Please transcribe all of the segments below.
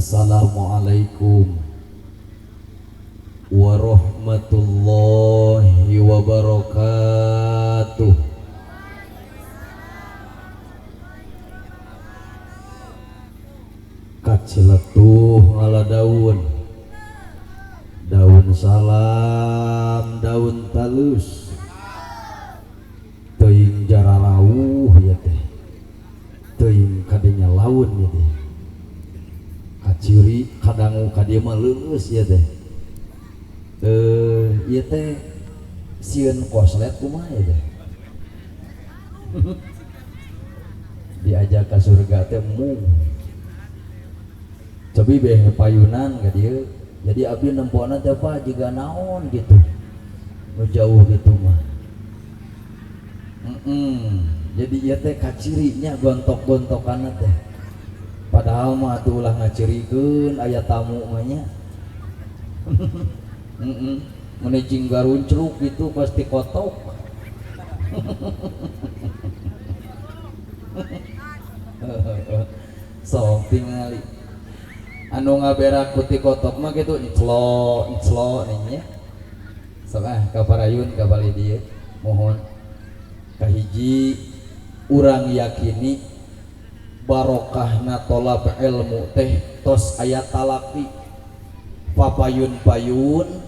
Assalamualaikum warahmatullahi wabarakatuh. Kaciletuh ngala daun salam daun talus teuing jara lawuh ya teh teuing kadenya laun ya teh kaciri kadangu kadieu mah leungeus ya teh ieu teh sieun koslet kumaha ya teh diajak ka surga teh mung cobi beh payunan ka dieu jadi abdi nempona teh apa jiga naon gitu nu jauh gitu mah jadi ieu teh kacirinya gontok-gontokanna teh padahal mah atuh ulah ngacirikeun aya tamu mah nya menecing garuncruk gitu pasti kotok sok tingali anu ngaberak putih kotok mah gitu nclo nih nya sok ka parayun ka bali dieu mohon kahiji urang yakini barokahna tolab ilmu teh tos aya talaki papayun-payun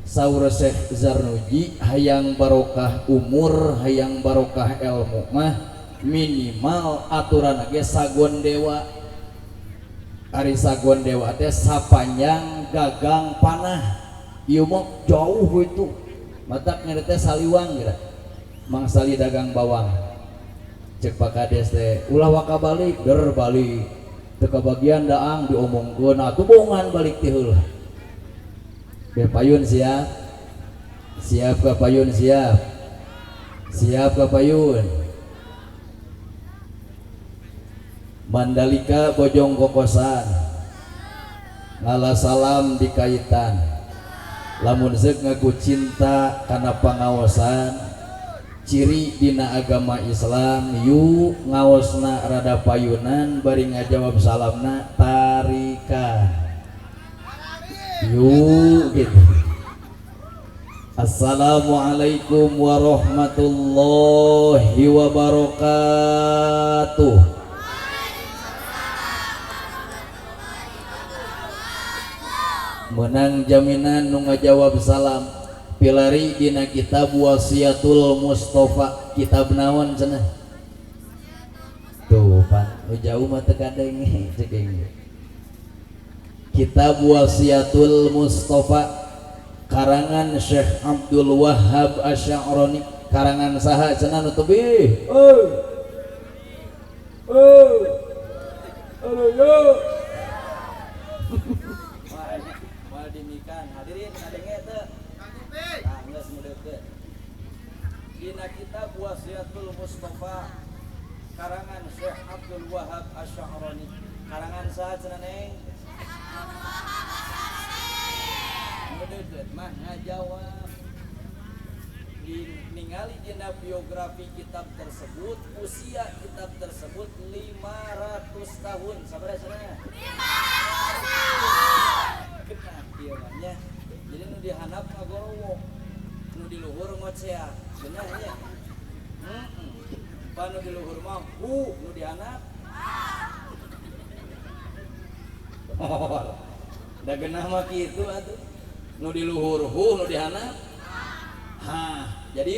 saur Syekh Zarnuji hayang barokah umur hayang barokah ilmu mah minimal aturan ge sagon dewa ari sagon dewa teh sapanjang gagang panah ieu mah jauh itu matak nya teh saliwang geura mangsali dagang bawang cek Pak Kades teh ulah waka balik der balik teu kabagian daang diomongkeun atuh bohongan balik ti heula be payun siap ka payun siap ka payun Mandalika Bojong Kokosan ngala salam di kaitan lamun zeuk ngaku cinta kana pangaosan ciri dina agama Islam yuk ngaosna rada payunan bari ngajawab salamna tarika yuk gitu. Assalamualaikum warahmatullahi wabarakatuh. Menang jaminan nu ngajawab salam pilari dina kitab Wasiatul Mustafa kitab naon cenah tuh pan nu jauh mah teu kadeng cek kitab Wasiatul Mustafa karangan Syekh Abdul Wahhab Asy'arani karangan saha cenah nu tebih hadirin ngadenge teu geus mudeukeun dina kitab Wasiatul Mustafa karangan Syekh Abdul Wahhab Asy'arani karangan saha cenah neng mudeukeun mah ngajawab ningali dina biografi kitab tersebut usia kitab tersebut 500 tahun sabaraha cenah 500 tahun kenah ieu mah nya jadi nu dihandap ngagorowo nu di luhur ngocea bener nya pan nu di luhur mah nu dihandap da geunah mah kitu atuh nu di luhur nu dihandap jadi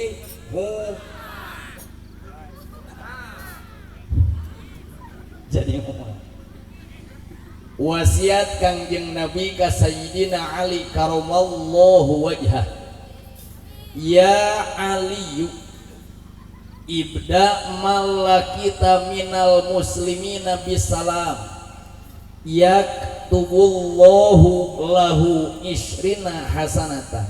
jadi wasiat Kangjeng Nabi ka Sayyidina Ali karamallahu wajhah ya Ali ibda malakita minal muslimina bisalam yaktubullahu lahu isrina hasanatan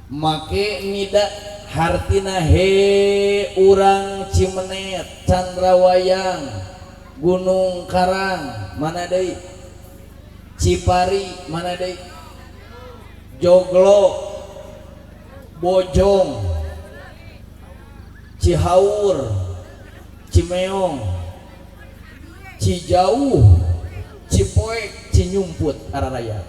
make nida hartina he urang Cimenet Candrawayang Gunung Karang mana deui Cipari mana deui Joglo Bojong Cihaur Cimeong Cijauh Cipoek Cinyumput araraya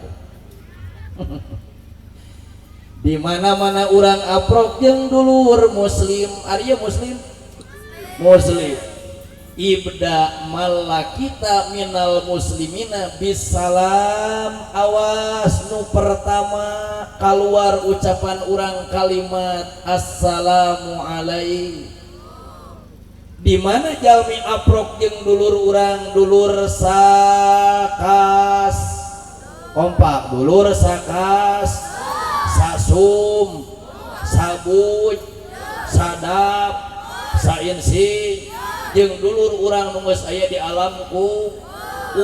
di mana-mana orang aprok jeung dulur muslim arya muslim ibda malakita minal muslimina bisalam awas nu pertama keluar ucapan orang kalimat assalamu alaikum di mana jalmi aprok jeung dulur urang dulur sakas kompak dulur sakas sasum sabuj sadap sainsi jeung dulur urang nu geus aya di alamku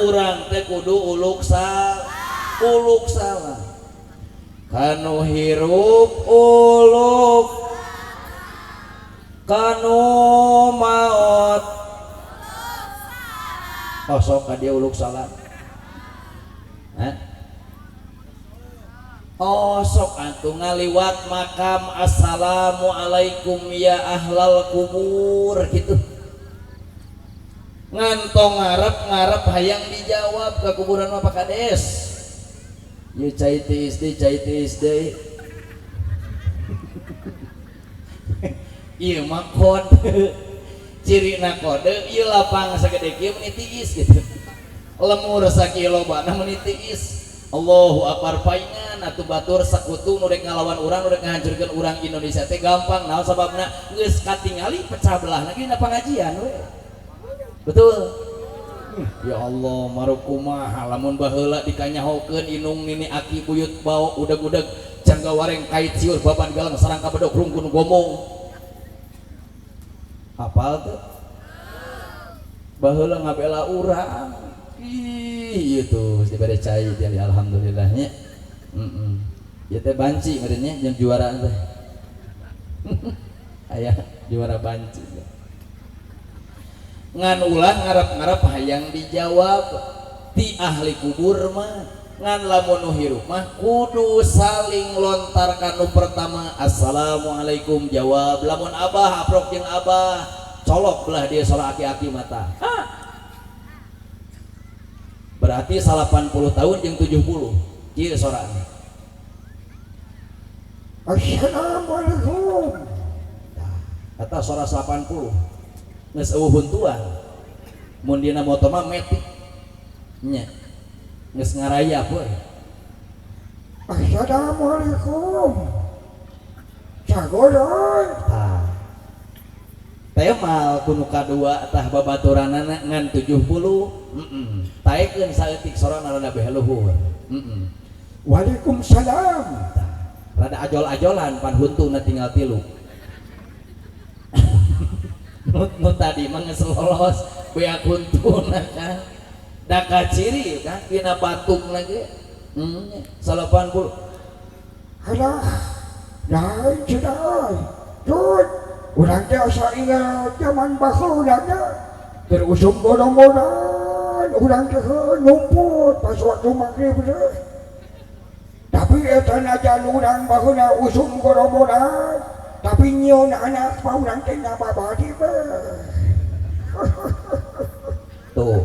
urang teh kudu uluk salah kanu hirup uluk kanu maot sok ka dia uluk salam sok atuh ngaliwat makam assalamualaikum ya ahlal kubur gitu ngantong ngarep hayang dijawab ke kuburan apa kades you cai tisde iya mah kode ciri na kode iya lapang sagede kieu meni tiis gitu lemur sakilobana meni tiis Allahu akbar paingan atuh batur sakutu nu rek ngalawan urang nu rek ngahancurkeun urang Indonesia teh gampang naon sababna geus katingali pecah belah lagi na pengajian we betul ya Allah marukumaha lamun baheula dikanyahokeun inung nini aki buyut bau udeg-udeg jangga wareng kait siur baban galang sarang kabedok rungkun gomong hafal tuh baheula ngabela urang ieu tuh dibere cai teh alhamdulillahnya ieu teh banci meureunnya jeung juara teh aya juara banci ngan ulah ngarep-ngarep hayang dijawab ti ahli kubur mah ngan lamun nu hirup mah kudu saling lontar kanu pertama assalamualaikum jawab lamun abah aprok jeung abah colok belah dia soal aki-aki mata berarti 80 tahun jeung 70 kieu sorana assalamualaikum eta sora 80 geus eueuh huntuan mun dina moto mah metik nya geus ngarayap we assalamualaikum sagodoy teh mal kudu kadua tah babaturanana ngan 70 taekeun saeutik sorana rada beh luhur waalaikumsalam rada ajol-ajolan pan huntuna tinggal 3 nu tadi mah geus lolos beak huntuna kan da kaciri kan dina batuk lagi 80 halah lain cenah tut urang teh asa ingat zaman baheula terusum bodong-bodong urang teh numput pas waktu magrib teh tapi eta najan urang baheula usum bodong-bodong tapi nyeun anak paurang teh nababadi tuh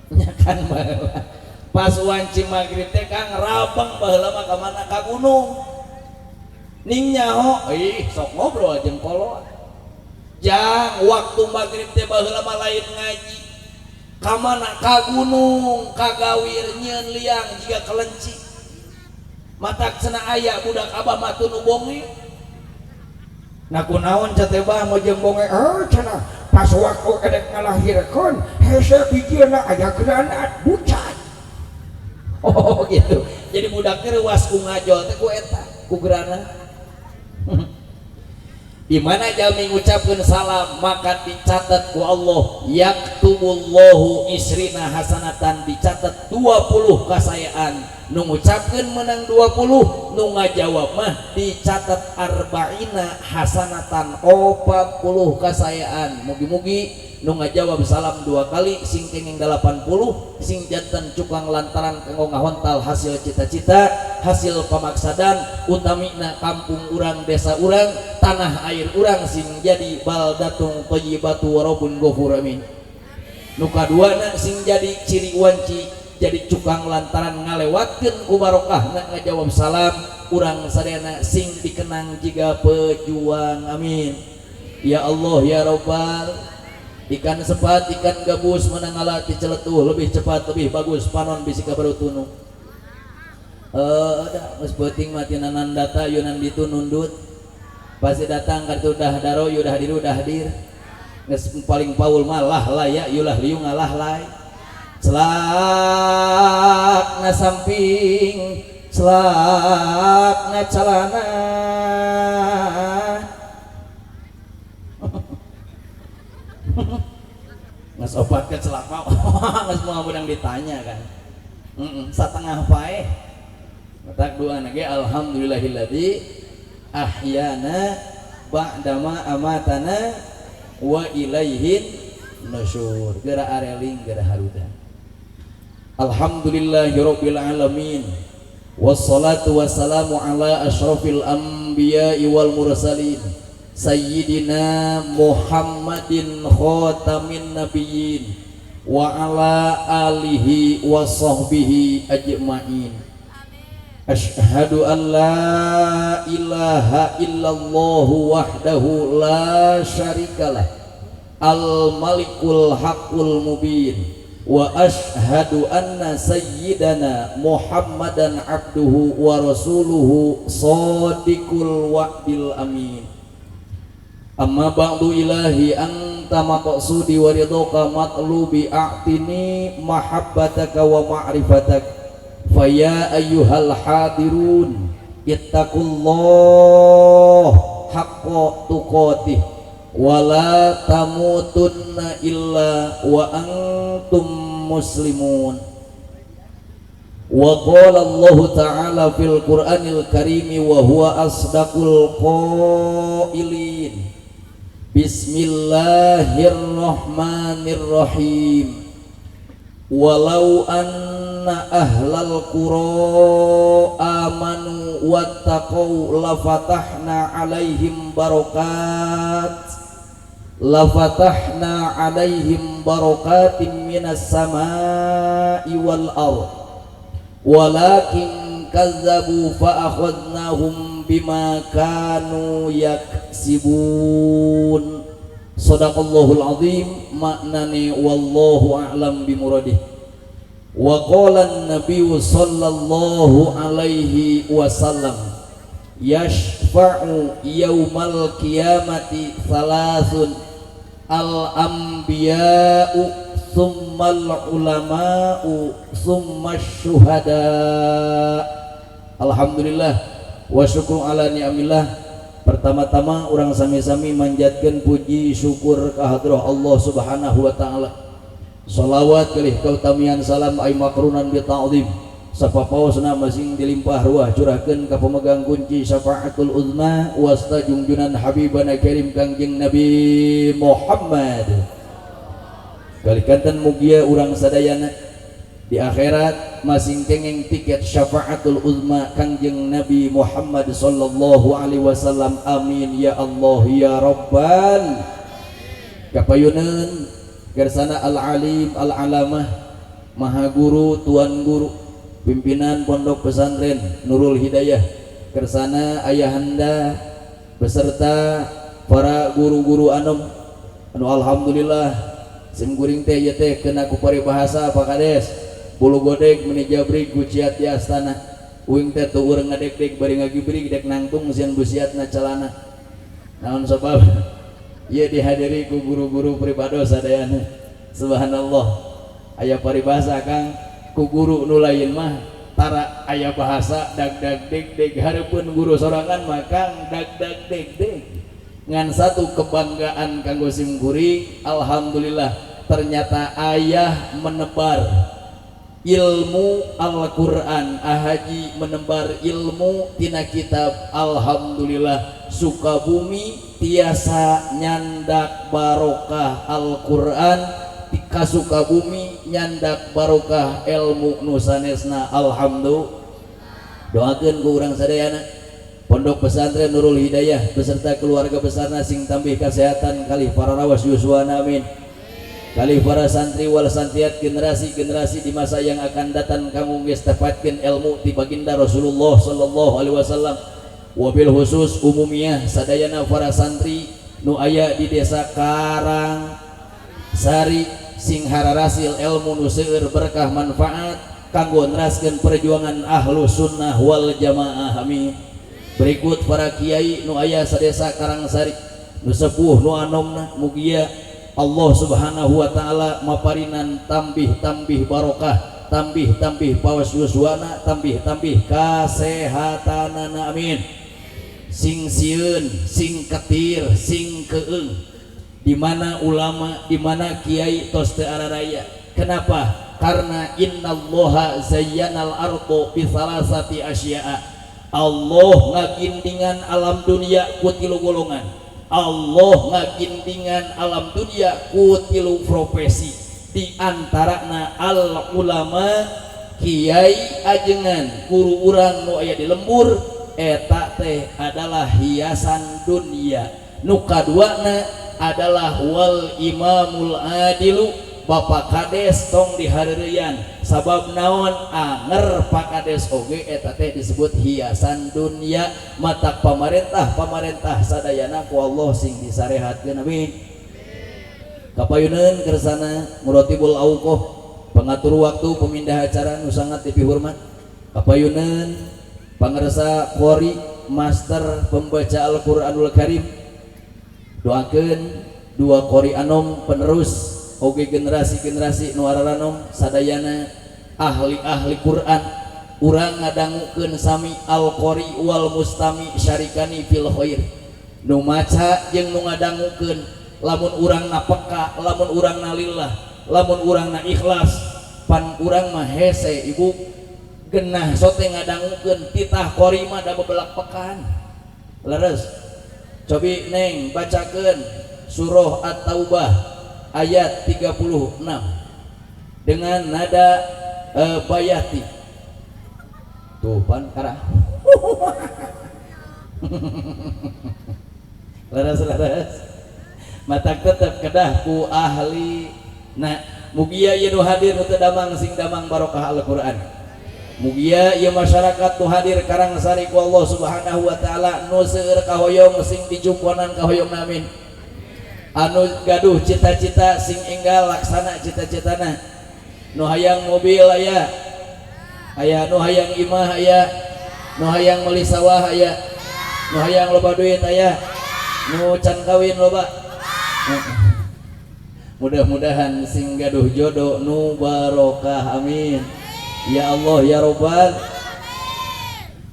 nyakan baheula pas wanci magrib teh Kang rabang baheula mah ka mana ka gunung ning nyaho sok ngobrol jeung kolot jang waktu magrib teh baheula mah lain ngaji ka mana ka gunung ka gawir nyieun liang jiga kelenci matak cenah aya budak abah mah teu nu bonge na kunaon cenah bah mau jeung bonge cenah pas waktu edek ngalahirkeun hese bijieuna aya granat bucat gitu jadi budak teh reuas ku ngajol teh ku eta ku granat di mana jalmi ngucapkeun salam maka dicatat ku Allah yaktubullahu isrina hasanatan dicatat 20 kasayaan nu ngucapkeun menang 20 nu ngajawab mah dicatat arba'ina hasanatan 40 kasayaan mugi-mugi nu ngajawab salam 2 kali sing kenging 80 sing janten cukang lantaran kanggo ngahontal hasil cita-cita hasil pamaksadan utamina kampung urang desa urang tanah air urang sing jadi baldatun thayyibatu wa rabbun ghafur amin nu kaduana sing jadi ciri wanci jadi cukang lantaran ngalewatkeun ku barokahna ngajawab salam urang sadayana sing dikenang jiga pejuang. Amin ya Allah ya Rabbal. Ikan sepat ikan gabus menangala ti celetuh lebih cepat lebih bagus panon bisi ka baru tunu ada geus beuting mati nanan data yunan ditu nundut pasti datang kartu dah daro yudah diru dah hadir geus paling paul malah laya yulah liung ngalah lay selakna samping selakna calana nges obat ke celak mau nges mau bedang ditanya kan satengah paeh tak doa nage alhamdulillahilladzi ahyana ba'dama amatana wa ilaihin nusyur geura areling geura haruda. Alhamdulillahirabbil alamin wassalatu wassalamu ala asyrafil anbiya'i wal mursalin sayyidina Muhammadin khatamin nabiyyin wa ala alihi wa sahbihi ajma'in. Asyhadu an la ilaha illallah wahdahu la syarikalah al malikul haqqul mubin wa asyhadu anna sayyidana Muhammadan abduhu wa rasuluhu shadiqul wa'dil amin. Amma ba'du ilahi anta maqsudi wa ridhaka matlubi a'tini mahabbataka wa ma'rifataka faya ayyuhal hadirun ittaqullah haqqa tuqatih wa la tamutunna illa wa antum muslimun. Wa qala Allah ta'ala fil Qur'anil Karim wa huwa asdaqul qailin bismillahirrahmanirrahim walau anna ahlal qura amanu wattaqau lafatahna alaihim barakatin minas samai wal ardh walakin kazzabu fa akhadnahum bima kanu yaksibun. Shadaqallahul azim. Maknane wallahu a'lam bimuradih. Wa qala an-nabiy sallallahu alaihi wasallam yashfa'u yaumal qiyamati thalathun al-anbiya'u summal ulama'u summash syuhada. Alhamdulillah wa syukru ala ni'amillah. Pertama-tama orang sami-sami manjatkeun puji syukur ka hadrah Allah Subhanahu wa taala. Shalawat kalih kautamian salam ay makrunan bi ta'zim sapapaosna masing dilimpah ruah curahkeun ka pemegang kunci syafaatul uzma wasta junjunan habibana karim Kangjeng Nabi Muhammad. Kalikantan mugia urang sadayana di akhirat masing kengeng tiket syafaatul uzma Kangjeng Nabi Muhammad sallallahu alaihi wasallam. Amin ya Allah ya Rabbal. Kapayuneun kersana al-alim al-alamah maha guru tuan guru pimpinan pondok pesantren Nurul Hidayah kersana ayahanda beserta para guru-guru anu alhamdulillah sim guring teh ieu teh kena ku paribahasa Pak Kades bulu godeg meni jabrig guciat di astana uing teh tuh urang ngadek-dek bari ngagibrig dek nangtung sieun busiatna calana naon sabab ieu dihadiri ku guru-guru pribados sadayana. Subhanallah aya paribahasa Kang ku guru nu lain mah tara aya bahasa dag-dag deg-deg hareupeun guru sorangan mah Kang dag-dag deg-deg ngan satu kebanggaan kanggo sim guring. Alhamdulillah ternyata ayah menebar ilmu Al-Quran, ahaji menebar ilmu tina kitab. Alhamdulillah Sukabumi tiasa nyandak barokah Al-Quran, tika Sukabumi nyandak barokah ilmu nusanesna. Alhamdulillah. Doakeun ku urang sadayana Pondok Pesantren Nurul Hidayah beserta keluarga besarna sing tambih kesehatan kali para rawas yuswana. Amin. kali para santri wal santriat generasi-generasi di masa yang akan datang kamu geus dapatkeun ilmu ti baginda Rasulullah sallallahu alaihi wasallam. Wabil khusus umumnya sadayana para santri nu aya di desa Karang Sari sing hararasil ilmu nu seueur berkah manfaat kanggo neraskeun perjuangan ahlu sunnah wal jamaah. Amin. Berikut para kiai nu aya sadesa Karangsari nu sepuh nu anomna mugia Allah subhanahu wa ta'ala maparinan tambih barokah, tambih pawasyuswana, tambih kasehatanana. Amin. Sing sieun, sing ketir, sing keung, di mana ulama, di mana kiai tos teu araraya. Kenapa? Karena innallaha zayyanal ardo bi salasati asya'a. Allah ngagindingan alam dunia ku tilu golongan. Allah ngagindingan alam dunia ku tilu profesi, di antarana al ulama kiai ajengan guru urang nu aya di lembur eta teh adalah hiasan dunia. Nu kaduana adalah wal imamul adilu bapak kades tong dihareureyan sabab naon anger pak kades oge eta teh disebut hiasan dunia. Matak pamarentah sadayana ku Allah sing disarehatkeun. Amin. Kapayuneun kersana muratibul auqaf pengatur waktu pemindah acara nu sangat dipihormat. Kapayuneun pangarsa qori master pembaca Al-Qur'anul Karim doakeun dua qori anom penerus oge generasi-generasi nu araranom sadayana ahli Quran urang ngadangukeun sami al-qori wal mustami syarikani fil khair. Nu maca jeung nu ngadangukeun lamun urang na peka, lamun urang na lillah, lamun urang na ikhlas, pan urang mah hese ibu genah sote ngadangukeun titah qori mah da bebelak pekan. Leres cobi neng bacakeun surah At-Taubah ayat 36 dengan nada bayati. Tuh pan karah. Laras matak tetep kedah ku ahli. Nah mugia ieu nu hadir nu teu damang sing damang barokah Al-Qur'an. Mugia ieu masyarakat nu hadir Karangsari ku Allah subhanahu wa ta'ala nu seueur kahoyong sing dijumponan kahoyong. Amin. Anu gaduh cita-cita sing enggal laksana cita-citana. Nu hayang mobil aya, nu hayang imah aya, nu hayang meuli sawah aya, nu hayang loba duit aya, nu can kawin loba. Mudah-mudahan sing gaduh jodoh nu barokah. Amin. Ya Allah ya Rabbal.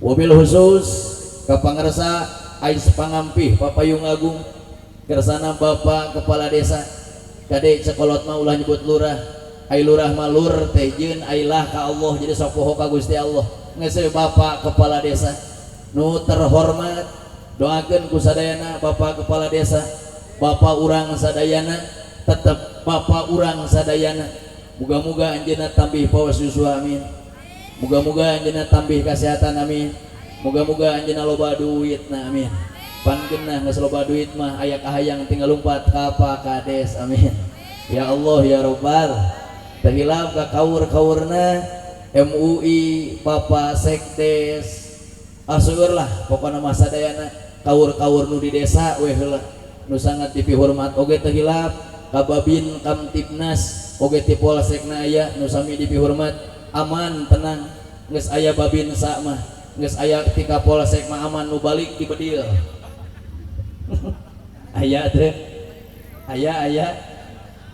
Wabil khusus ka pangarsa ais pangampih papayung agung kersana Bapak Kepala Desa kade cekolot mah ulah nyebut lurah, ai lurah mah lur teh jeun ailah ka Allah jadi sok poho ka Gusti Allah. Geus Bapak Kepala Desa nu terhormat doakeun ku sadayana Bapak Kepala Desa, Bapak urang sadayana, tetep Bapak urang sadayana. Muga-muga anjeunna tambih pawasyuswa. Amin. Muga-muga anjeunna tambih kesehatan. Amin. Muga-muga anjeunna loba duitna. Amin. Pan geunah geus loba duit mah aya kahayang tinggal lumpat ka Pak Kades. Amin. Ya Allah ya Rabbal. Teu hilap ka kaur-kaurna MUI, Papa Sekdes, aseueur lah pokona mah sadayana kaur-kaur nu di desa we heula nu sangat dipihormat oge teu hilap ka Babin Kamtibnas oge ti Polsekna aya nu sami dipihormat. Aman tenang geus aya Babin sa mah geus aya ti Kapolsek mah aman nu balik di Bedil. Aya teh aya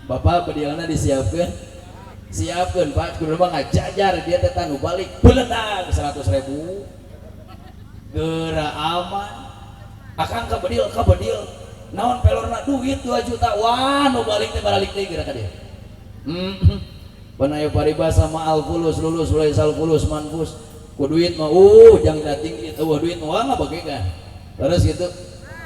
Bapak Bedilna disiapkeun Pak kudu mah ngajajar dia teh nu balik beuledag 100.000 geura aman akan ka Bedil naon pelorna duit 2 juta wah nu balik teh balik teh geura ka dieu. Panayo paribasa ma alfulus lulus mulai salfulus manfus ku duit mah jang dating itu duit mah ngabagegan terus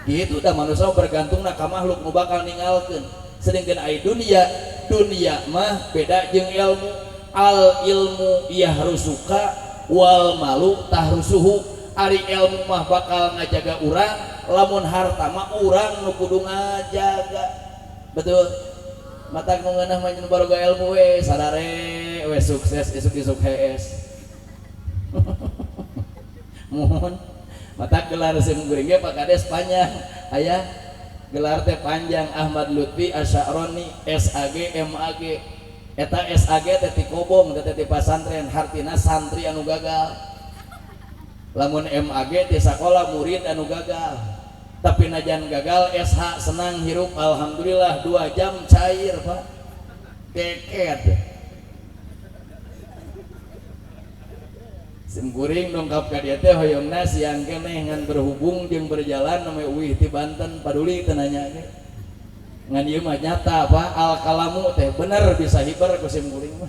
gitu dah manusia bergantungna ka makhluk nu bakal ninggalkeun. Sedengkeun ai dunia mah beda jeung ilmu. Al ilmu yahrusuka wal malu tahrusuhu. Ari ilmu mah bakal ngajaga urang, lamun harta mah urang nu kudu ngajaga. Betul. matak nu ngeunah mah jeung baroga ilmu we sadare we sukses isuk-isuk HS. Mohon matak gelar sim guring ge Pak Kades panjang aya gelar teh panjang Ahmad Lutfi Asy'aroni SAG MAG eta SAG teh ti kobong teh ti pasantren hartina santri anu gagal lamun MAG ti sakola murid anu gagal tapi najan gagal SH senang hirup alhamdulillah 2 jam cair Pak keket sim kuring dongkap ka dieu teh hoyongna siang keneh ngan berhubung jeung berjalan namanya uih ti Banten paduli teu nanya ge ngan ieu mah nyata apa al kalamu teh bener bisa hibar ku sim kuring mah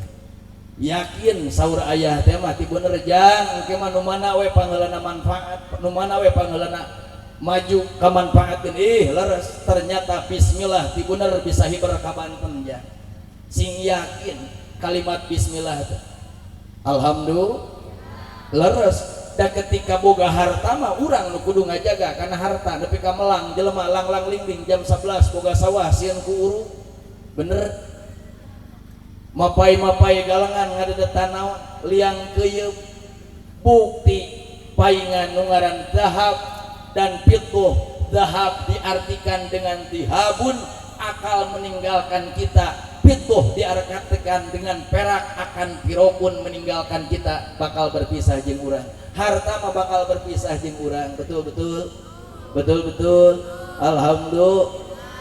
yakin saur ayah teh mah ti bener jang engke mah nu mana we pangeulana manfaat nu mana we pangeulana maju ka manfaatkeun leres ternyata bismillah ti bener bisa hibar ka Banten jang sing yakin kalimat bismillah teh alhamdulillah leres dan ketika boga harta mah urang nu kudu ngajaga karena harta nepi ka melang jelema lang-lang lingling jam 11 boga sawah sieun ku uru bener mapai-mapai galengan ngadeudeut tanaon liang keuyeub bukti paingan nu ngaran zahab dan fiddah zahab diartikan dengan dihabun akal meninggalkan kita fiddah diartikan dengan perak akan pirokun meninggalkan kita bakal berpisah jeung urang harta mah bakal berpisah jeung urang betul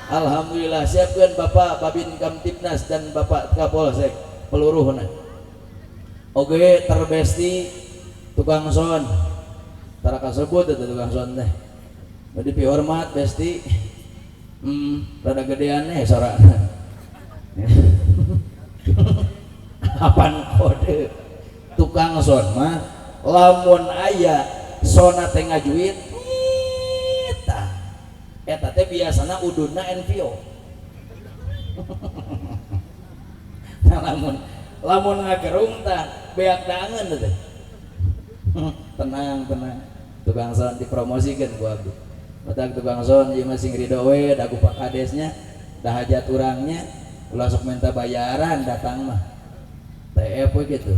alhamdulillah siapkeun Bapak Babin Kamtibnas dan Bapak Kapolsek peluruhna oge terbesti tukang son tara kasebut eta tukang son teh jadi dihormat besti rada gedean sorana apaan kode tukang son mah lamun aya sona teh ngajuin eta teh biasana udunna NVO. Nah lamun ngagerung tah beak daangeun teh tenang tukang son dipromosikeun ku abdi matak tukang son ieu mah sing ridho we da ku Pak Kadesnya da hajat urangnya ulah sok minta bayaran datang mah TF gitu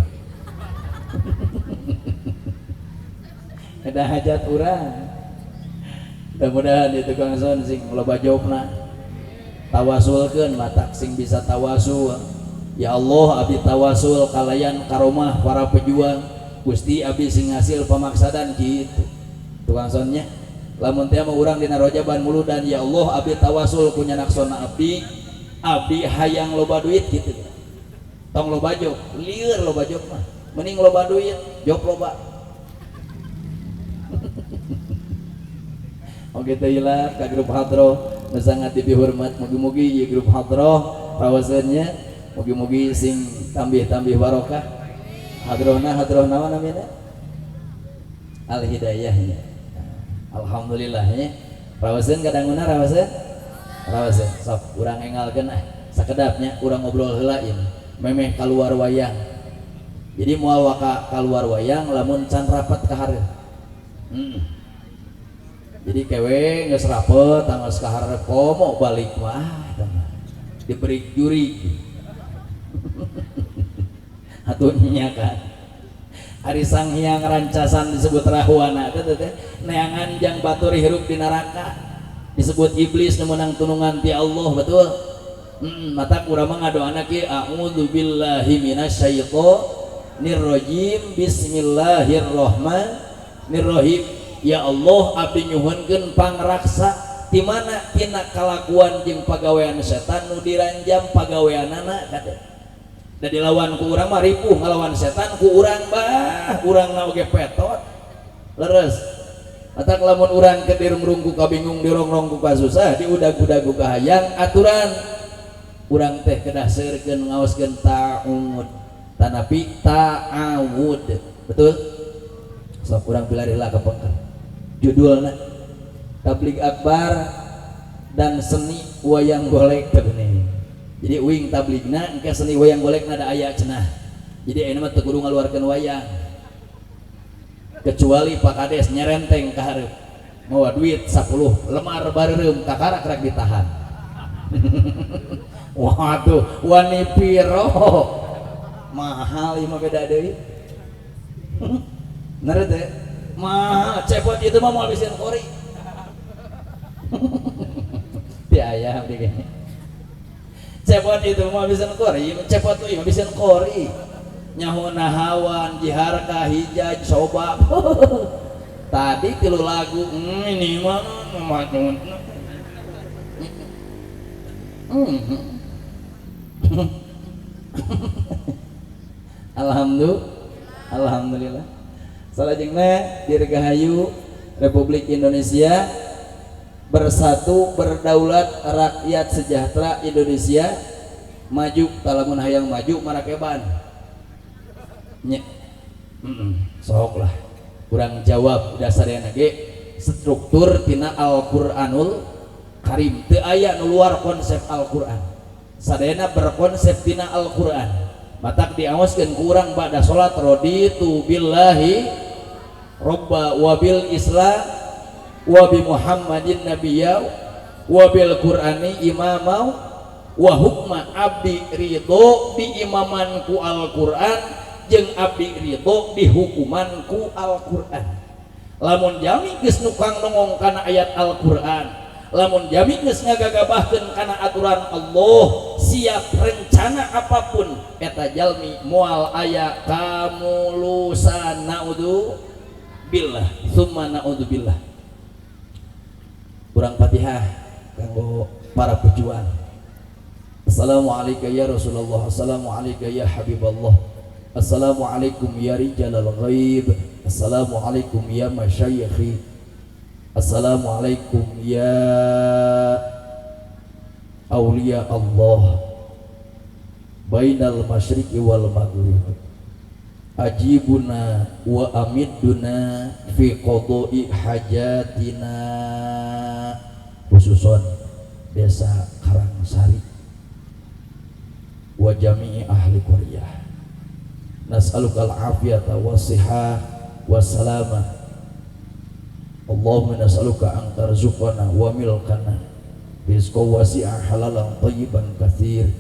ada hajat urang mudah-mudahan itu tukang son sing loba jawabna tawasulkeun matak sing bisa tawasul ya Allah abdi tawasul kalayan karomah para pejuang Gusti abdi sing hasil pamaksadan gitu tukang sonnya lamun teh mah urang dina rojaban mulu dan ya Allah abdi tawasul ku nyanaksona abdi hayang loba duit gitu tong loba jog lieur loba jog mah mending loba duit jog loba oke teulah ka grup hadroh nu sangat dipihormat mugi-mugi ieu grup hadroh rawasannya mugi-mugi sing tambih-tambih barokah hadrohna naon namina al hidayahnya alhamdulillahnya rawasan kadanguna rawasan sok urang engalkeun sakedapnya urang ngobrol heula ieu memeh kaluar wayang jadi moal waka kaluar wayang lamun can rapat ka hareup jadi kewe geus rapet tangos ka hareup komo balik mah diberi juri atunya kan Ari Sang Hyang rancasan disebut rahwana teh neangan jang batur hirup di neraka disebut iblis menang tunungan ti Allah betul mata urang mah ngadoana ki a'udzubillahi minasyaitonir rajim bismillahirrahmanirrahim ya Allah abdi nyuhunkeun pangraksa di mana tina kalakuan jeung pagawean setan nu diranjam pagaweanana kata da dilawan ku urang mah ripuh ngalawan setan ku urang bah urangna oge petot leres atak lamun urang ke dirungrung ku kabingung dirongrong ku kasusah diudag-udag ku kahayang aturan urang teh kedah seurkeun ngaoskeun ta'awud tanapi ta'awud betul sok urang pilarilah ke pengker judulna tabligh akbar dan seni wayang golek teunih jadi uing tabligna engke seni wayang golekna da aya cenah jadi ayeuna mah teu kudu ngaluarkeun wayang kecuali Pak Kades nyerenteng ka hareup mawa duit 10 lemar bareureum kakarak rek ditahan waduh wani piro mahal ima beda deui bener teh mahal cepot itu mah mau habisin kori di ayam begini cepot itu mau habisin kori cepot tuh habisin kori nyahu nahawan jiharka hijaj sobab tadi tilu lagu ini mah macun Alhamdulillah salajengna dirgahayu Republik Indonesia bersatu berdaulat rakyat sejahtera Indonesia maju talamun hayang maju marakeban nya sok lah kurang jawab dasarnya ge struktur tina Al-Qur'anul Karim teu aya nu luar konsep Al-Qur'an sadayana berkonsep tina Al-Qur'an matak diawaskeun ku urang ba'da salat raditu billahi robba wa bil islam wa bi muhammadin nabiyya wa bil qur'ani imamau wa hukma abdi ridho di imaman ku Al-Qur'an jeung abdi ridho di hukuman ku Al-Qur'an lamun jami geus nu kang nongong kana ayat Al-Qur'an lamun jami geus ngagagabahkeun kana aturan Allah siap rencana apapun eta jalmi moal aya kamulusan naudzu billah summa naudzu billah urang Fatihah kanggo para pejuang. Assalamualaikum ya Rasulullah, assalamualaikum ya Habiballah, assalamualaikum ya rijalal ghaib, assalamualaikum ya masyayikhi, assalamualaikum ya awliya Allah bainal masyriqi wal maghrib ajibuna wa amiduna fi qada'i hajatina khususon desa Karangsari wa jami'i ahli qaryah nas'alukal afiyata wassihah wassalamah Allahumma nas'aluka an tarzuqana wa milkana rizqan wasi'an halalan thayyiban katsir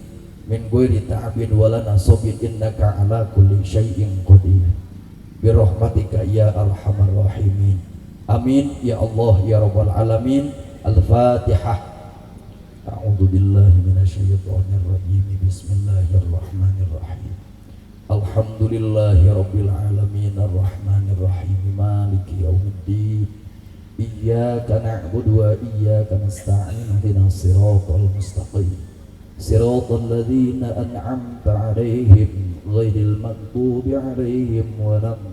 min ghairi ta'bin wala nasabin innaka ala kulli syai'in qadir bi rahmatika ya arhamar rahimin amin ya Allah ya rabbal alamin. Al-Fatihah. A'udzu billahi minasyaitonir rajim. Bismillahirrahmanirrahim. Alhamdulillahi rabbil alamin arrahmanir rahim maliki yaumiddin. Iyyaka na'budu wa iyyaka nasta'in ihdinas siratal mustaqim. Siratal ladzina an'amta 'alaihim ghairil maghdubi 'alaihim waladdallin.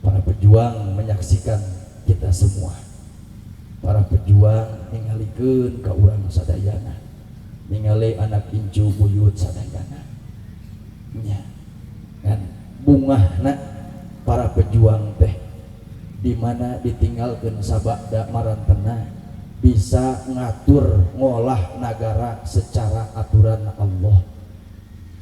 Para pejuang menyaksikan kita semua. Para pejuang ningalikeun ka urang sadayana. Ningali anak incu buyut sadayana. Nya. Kan bungahna para pejuang teh di mana ditinggalkeun sabada marantena bisa ngatur ngolah negara secara aturan Allah.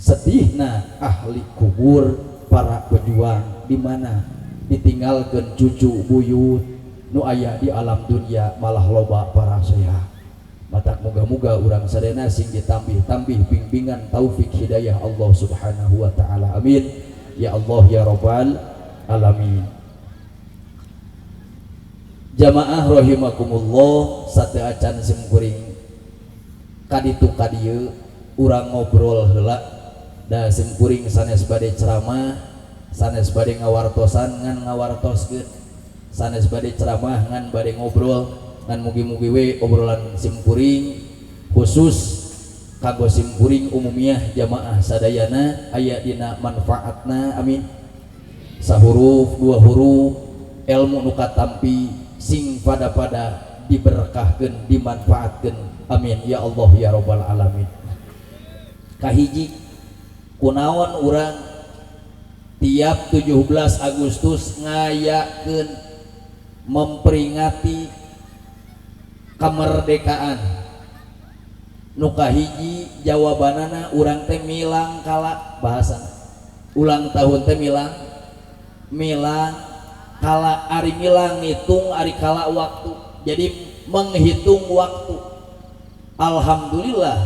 Sedihna ahli kubur para pejuang di mana ditinggalkan cucu buyut nu aya di alam dunia malah loba para sehat matak moga-moga urang sadayana sing ditambih-tambih bimbingan taufik hidayah Allah subhanahu wa ta'ala amin ya Allah ya rabbal alamin. Jamaah rahimakumullah sateu acan simkuring kaditu kadieu urang ngobrol heula da simkuring sanes bade ceramah sanes bade ngawartosan ngan ngawartoskeun sanes bade ceramah ngan bade ngobrol ngan mugi-mugi we obrolan simkuring khusus kanggo simkuring umumiah jamaah sadayana aya dina manfaatna amin sahuruf dua huruf ilmu nu katampi sing pada diberkahkeun dimanfaatkeun amin ya Allah ya rabbal alamin. Kahiji kunaon urang tiap 17 Agustus ngayakeun memperingati kemerdekaan nu kahiji jawabanana urang teh milang kala bahasa ulang tahun teh milang kala ari milang ngitung ari kala waktu, jadi menghitung waktu. Alhamdulillah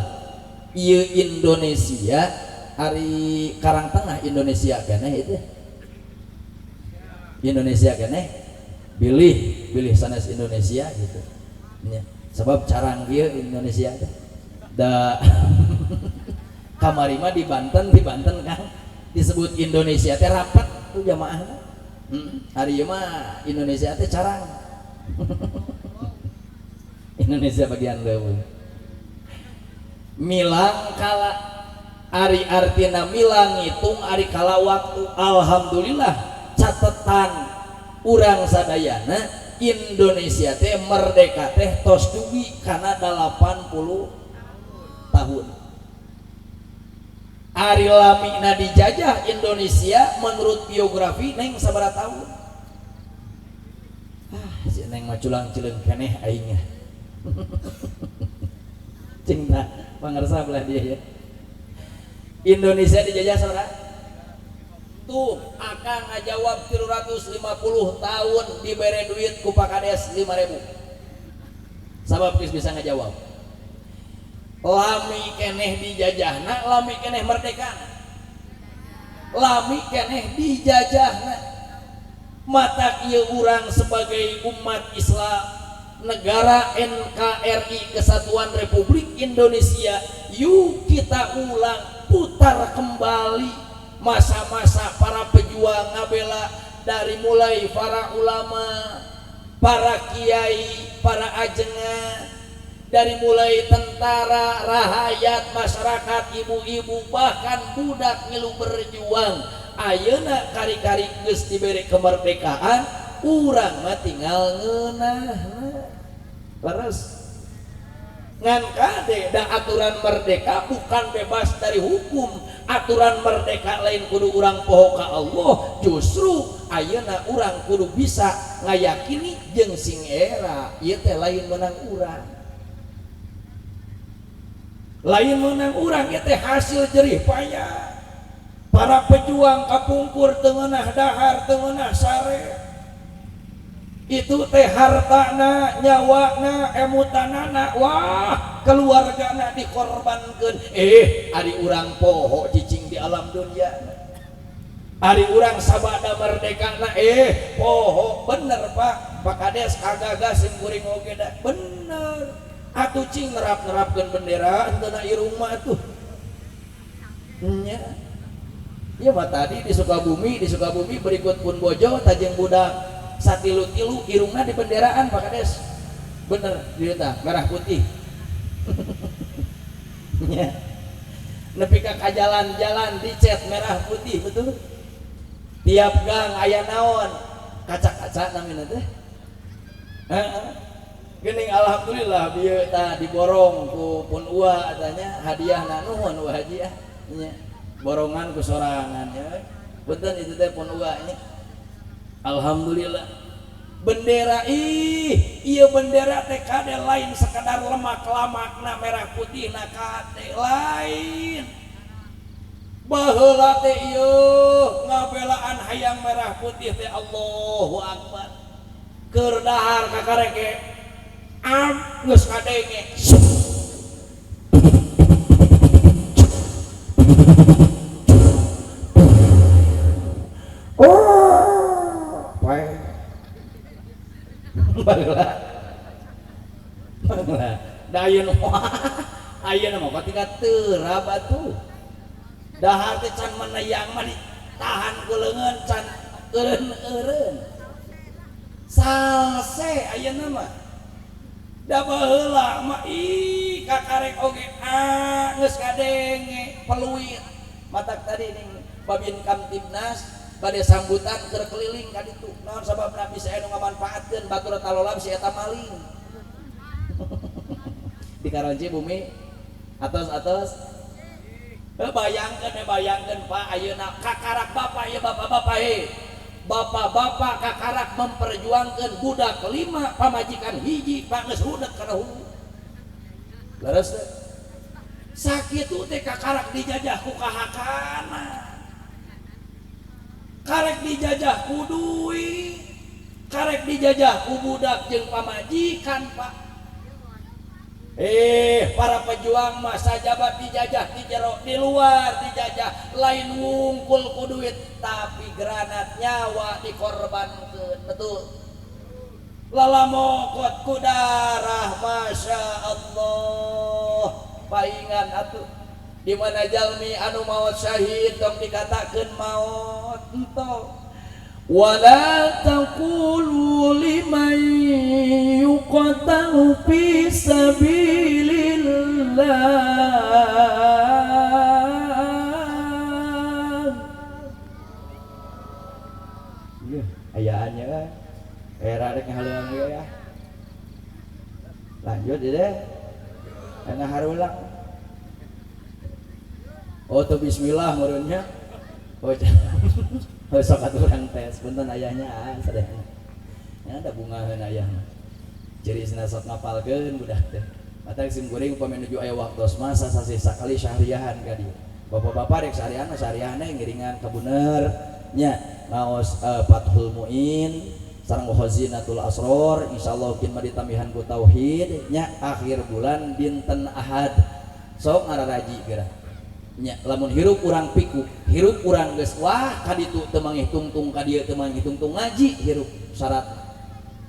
ieu Indonesia ari Karang Tengah Indonesia keneh itu Indonesia keneh bilih sanes Indonesia gitu ya. Sebab carang ieu Indonesia teh da kamari mah di Banten kan disebut Indonesia teh rapat tuh jamaahna. Hari ieu mah Indonesia teh carang. Indonesia bagian leuweung. Milang kala ari artina milang ngitung ari kala waktu. Alhamdulillah catetan urang sadayana Indonesia teh merdeka teh tos dugi kana 80 tahun. Ari lamina dijajah Indonesia menurut biografi neng sabaraha tahun? Si neng mah culang-cileung keneh aingnya. Cingna pangarsa belah dia ya. Indonesia dijajah sabaraha? Tuh akang ngajawab 350 tahun dibere duit ku Pak Kades 5.000. Sabab geus bisa ngajawab. Lami keneh dijajahna, lami keneh merdeka, lami keneh dijajahna. Mata kieu urang sebagai umat Islam negara NKRI Kesatuan Republik Indonesia, yuk kita ulang putar kembali masa-masa para pejuang ngabela, dari mulai para ulama, para kiai, para ajengan, dari mulai tentara, rahayat, masyarakat, ibu-ibu, bahkan budak ngilu berjuang. Ayeuna kari-kari geus diberi kemerdekaan, urang mah tinggal ngeunahna. Leres ngan kade da aturan merdeka bukan bebas dari hukum. Aturan merdeka lain kudu urang poho ka Allah, justru ayeuna urang kudu bisa ngayakini jeung sing era ieu teh lain menang urang. Lain menang urang ya teh hasil jerih payah para pejuang kapungkur tengenah dahar tengenah sare, itu teh hartana, nyawana, emutanana, wah keluargana dikorbankeun. Ari urang poho cicing di alam dunia, ari urang sabada merdekana poho bener Pak Kades kagagas sim kuring oge da bener. Atuh cing nerap-nerapkeun bendera teu irung mah atuh. Nya. Ieu mah tadi di Sukabumi berikut pun bojo tajeng budak satilu-tilu irungna di benderaan Pak Kades. Bener di eta merah putih. Nya. Nepi ka jalan-jalan dicet merah putih betul. Tiap gang aya naon? Kaca-kaca namina teh. Heeh. Gening alhamdulillah bieu tah diborong ku pun ua atanya hadiahna nuhun wa hadiah nya borongan ku sorangan ya beunteun itu teh pun ua nya alhamdulillah bendera ieu bendera teh kade lain sekadar lemak-lamakna merah putihna kade lain baheula teh ieu ngabelaan hayang merah putih teh Allahu Akbar keur dahar kakareke geus kadenge bangla dayeun ayeuna mah ketika teurab atuh dahar teh can menayang mah ditahan ku leungeun can eureun salse ayeuna mah da baheula mah kakarek oge geus kadenge peluit matak tadi ning Babin Kamtibnas bade sambutan keur keliling ka ditu naon sababna bisa anu ngamanfaatkeun batur talolam si eta maling di Karonci bumi atos bayangkeun Pak ayeuna kakarak bapak ya bapak-bapak bapak-bapak kakarak memperjuangkan budak 5 pamajikan hiji Pak geus hudet kana hulu leres teh sakitu teh kakarak dijajah ku kahakana karek dijajah ku duit karek dijajah ku budak jeung pamajikan Pak. Para pejuang masa jabat dijajah di jero di luar dijajah lain wungkul ku duit tapi granat nyawa dikorbankeun betul lalamokot ku darah Masya Allah paingan atuh di mana jalmi anu maut syahid tong dikatakeun maut entong wala taqulu liman yuqtalu fi sabilillah ayaannya kan era rek ngahaleung ya lanjut deh ngaharulang tuh bismillah meureunnya sok aturan tes punten ayahnya sadaya nya ada bungaheun ayahna cirisna sok ngapalkeun budak teh matak sim kuring upami nuju aya waktos masa sasi sakali syahriahan ka dieu bapak-bapak rek syahriahna ngiringan ka bener nya ngaos Fathul Muin sareng Khazinatul Asrar insyaallah kin mah ditambihan ku tauhid nya akhir bulan dinten Ahad sok ngararaji geura nya lamun hirup urang piku hirup urang geus wah kaditu teu manghitung-tung ka dieu teu manghitung-tung ngaji hirup syarat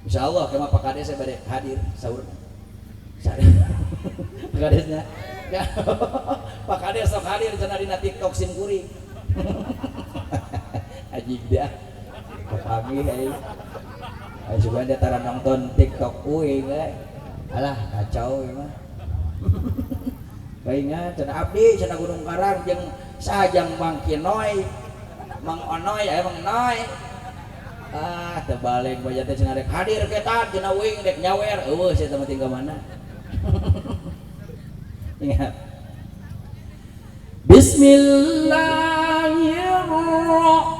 insyaallah kemah Pak Kades bade hadir saur Pak Kadesnya ya Pak Kades sok hadir cenah dina TikTok sim kuring ajib dia pagi ai juga dia tara nonton TikTok uing alah kacau mah baingan cenah abdi cenah Gunung Karang jeung sajang Bang Kinoy Mang Onoy aya Mang Noy teu balik bae teh cenah rek hadir ketan cenah uing rek nyawer eueuh saya teh tinggal mana ingat Bismillahirrahmanirrahim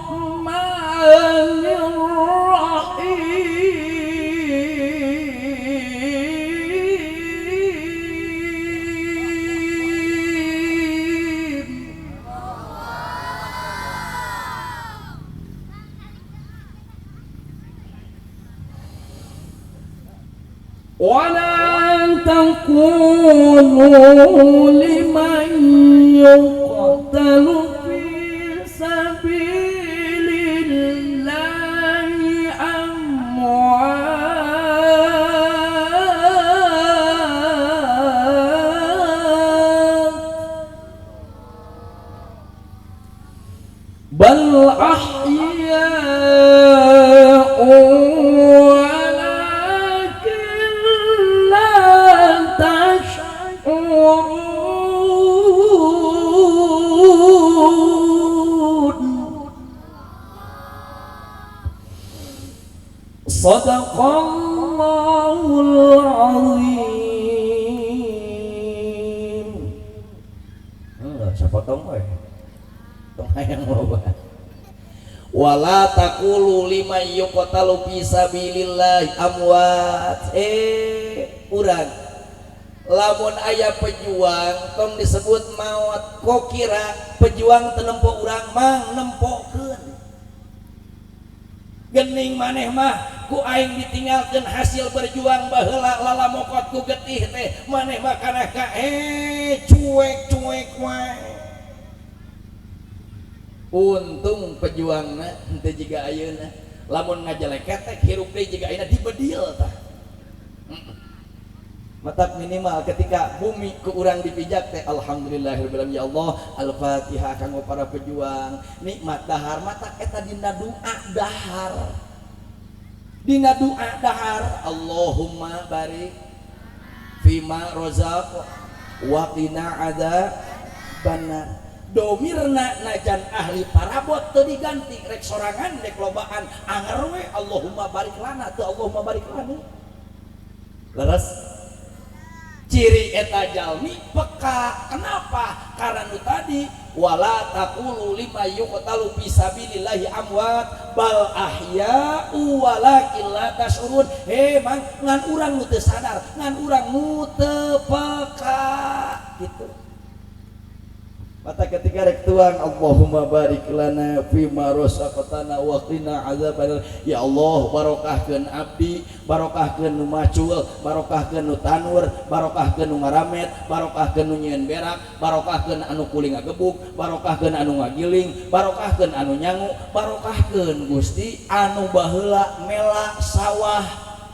ولا تقولوا لمن يقتل في سبيل الله أموات بل أحياء Sadaqallahul azim. Sapotong we. Tong hayang loba. Wala taqulu liman yuqtalu fi sabilillah amwat. Urang lamun aya pejuang tong disebut maut kok kira pejuang teu nempo urang mang nempokeun gening maneh mah ku aing ditinggalkeun hasil berjuang baheula lalamokot ku getih teh maneh mah kana ka cuek-cuek wae untung pejuangna henteu jiga ayeuna lamun ngajeleket teh hirup deui jiga ayeuna dibedil tah matak minimal ketika bumi ke urang dipijak teh alhamdulillahirabbil alamin ya Allah al-fatihah kanggo para pejuang nikmat dahar matak eta dina doa dahar Allahumma barik fima rozaq wa qina adzabannar domirna najan ahli parabot teu diganti rek sorangan rek lobaan anger we Allahumma barik lana teu Allahumma barik lana leres ciri eta jalmi peka kenapa karena nu tadi wala taqulu lima yuqtalu fi sabilillahi amwat bal ahya'u walakin la tashurun mang ngan urang nu teu sadar ngan urang nu teu peka gitu mata ketika rek tuang Allahumma barik lana fima razaqtana wa qina azabannar. Ya Allah barokahkeun abdi, barokahkeun nu macul, barokahkeun nu tanur, barokahkeun nu ngaramet, barokahkeun nu nyieun berak, barokahkeun anu kuling ngagebuk, barokahkeun anu ngagiling, barokahkeun anu nyangu, barokahkeun Gusti anu baheula mela sawah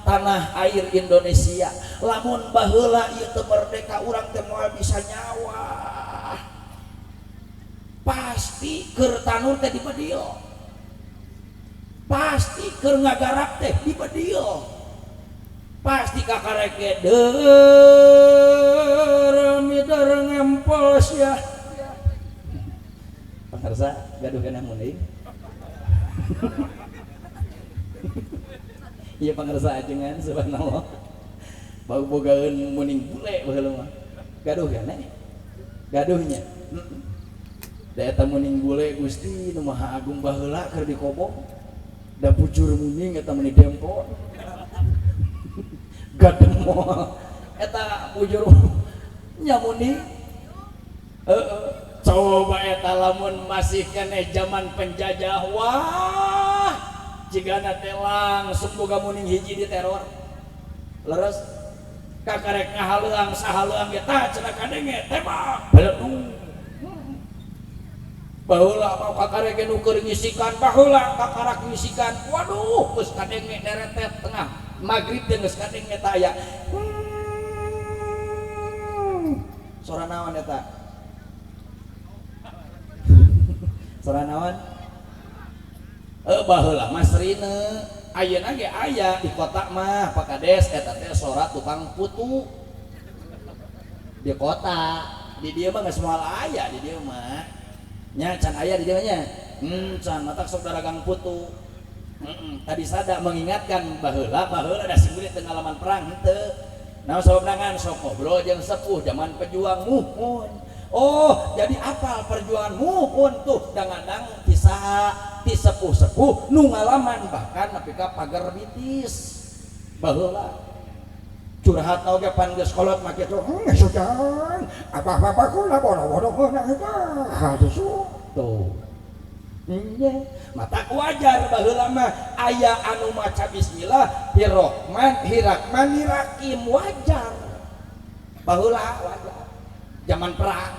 tanah air Indonesia. Lamun baheula ieu teu merdeka urang teh moal bisa nyawa. Pasti keur tanur teh di bedil, pasti keur ngagarap teh di bedil, pasti kakareke deur ngempos ya. Pangarsa gaduh kana mun deui. Ieu pangarsa ajengan subhanallah. Bau bogaeun muning bule baheula mah. Gaduh kana. Gaduhnya. Da eta muning bule Gusti nu Maha Agung baheula keur dikobong. Da pucur muning eta meni dempo. Gademol. Eta pucur nya muning. Coba eta lamun masih keneh zaman penjajah, wah jigana teh langsung boga muning hiji di teror. Leres kakarek ngahaleuang sahaleuang ge tah cenah kadenge tembak baledung. Baheula mau kakarek nu keur ngisikan, baheula kakarak ngisikan. Waduh geus kadenge deretet tengah magrib teh geus kadenge tah aya. Sora naon eta? Sora naon? Baheula masrine ayeuna ge aya di kota mah Pak Kades eta teh sora tukang putu. Di kota, di dieu mah geus moal aya di dieu mah. Nya can aya di dieu nya. Can matak sok daragang putu. Tadi sada mengingatkan baheula da simkuring teu ngalaman perang henteu. Naon sababnangan sok ngobrol jeung sepuh zaman pejuang muhun. Oh, jadi apal perjuangan muhun tuh dangadang ti saha ti sepuh-sepuh nu ngalaman bahkan nepi ka pagar bitis. Baheula curhat oge pan geus kolot make tuh sudan apa-apa kula bodoh-bodoh nah tuh nya mata wajar baheula mah aya anu maca bismillah hirrahman hirahman hirakim wajar baheula wajar zaman perang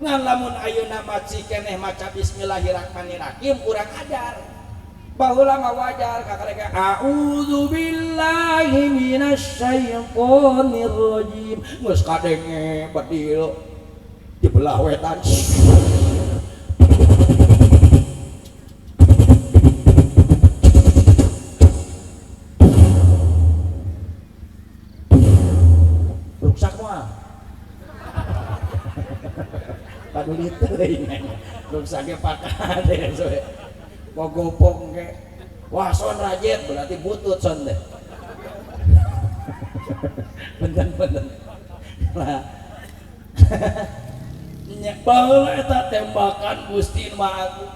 ngan lamun ayeuna maci keneh maca bismillahirrahmanirrahim urang ajar baheula mah wajar kakarek a'udzubillahi minasyaitonir rajim geus kadenge bedil dibelah wetan ruksak moal paduli teuing ruksak ge pakade soe pogopong ke wah son rajet berarti butut son deh benten lah nya baheula eta tembakan Gusti Maha Agung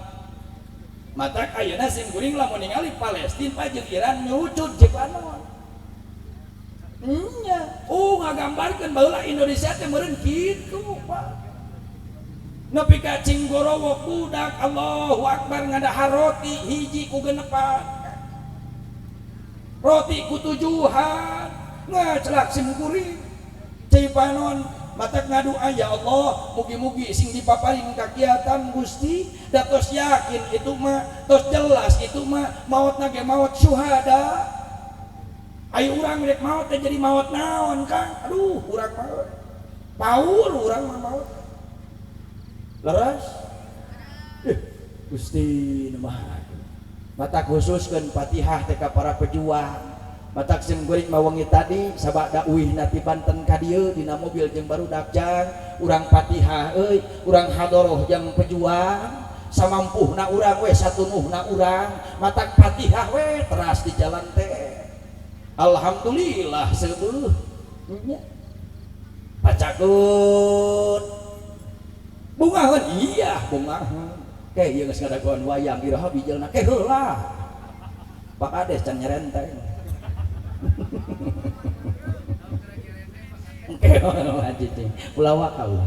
matak ayeuna simkuring lamun ningali Palestina jeung Iran nyucut jeung naon nya ngagambarkeun baheula Indonesia teh meureun kitu Pak nepi ka cinggorowok budak Allahu Akbar ngadahar roti hiji ku genepan roti ku tujuhan ngacelak simkuring cai panon matak ngadua ya Allah mugi-mugi sing dipaparing kakiatan Gusti datos yakin itu mah tos jelas itu mah mautna ge maut syuhada ayo urang rek maut teh jadi maut naon Kang aduh urang maut paur urang mah maut leres Gusti Maha matak khususkeun Fatihah teh ka para pejuang matak simkuring mawengi tadi sabada uih nati Banten ka dieu dina mobil jeung barudak jang urang Fatihah euy urang hadoroh jeung pejuang samampuhna urang we satunuhna urang matak Fatihah we teras di jalan teh alhamdulillah seueuh nya pacakeun bungahan iya bungahan kayak ieu geus ngadagoan wayang iraha bijelna ke heula Pak Kades can nyerenteng engke cicing ulah wakal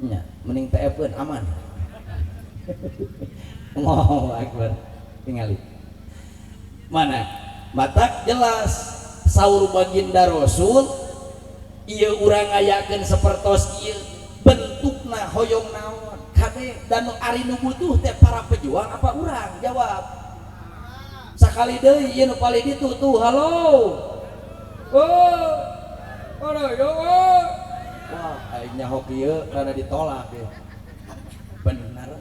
nya mending TF-keun aman. Allahu akbar. Tingali mana matak jelas saur baginda Rasul ieu urang ngayakeun sapertos ieu bentukna hoyong naon kade dan ari nu butuh teh para pejuang apa urang jawab sakali deui ieu nu pali ditu tuh halo oh ora yo wah aing nyaho kieu rada ditolak ya bener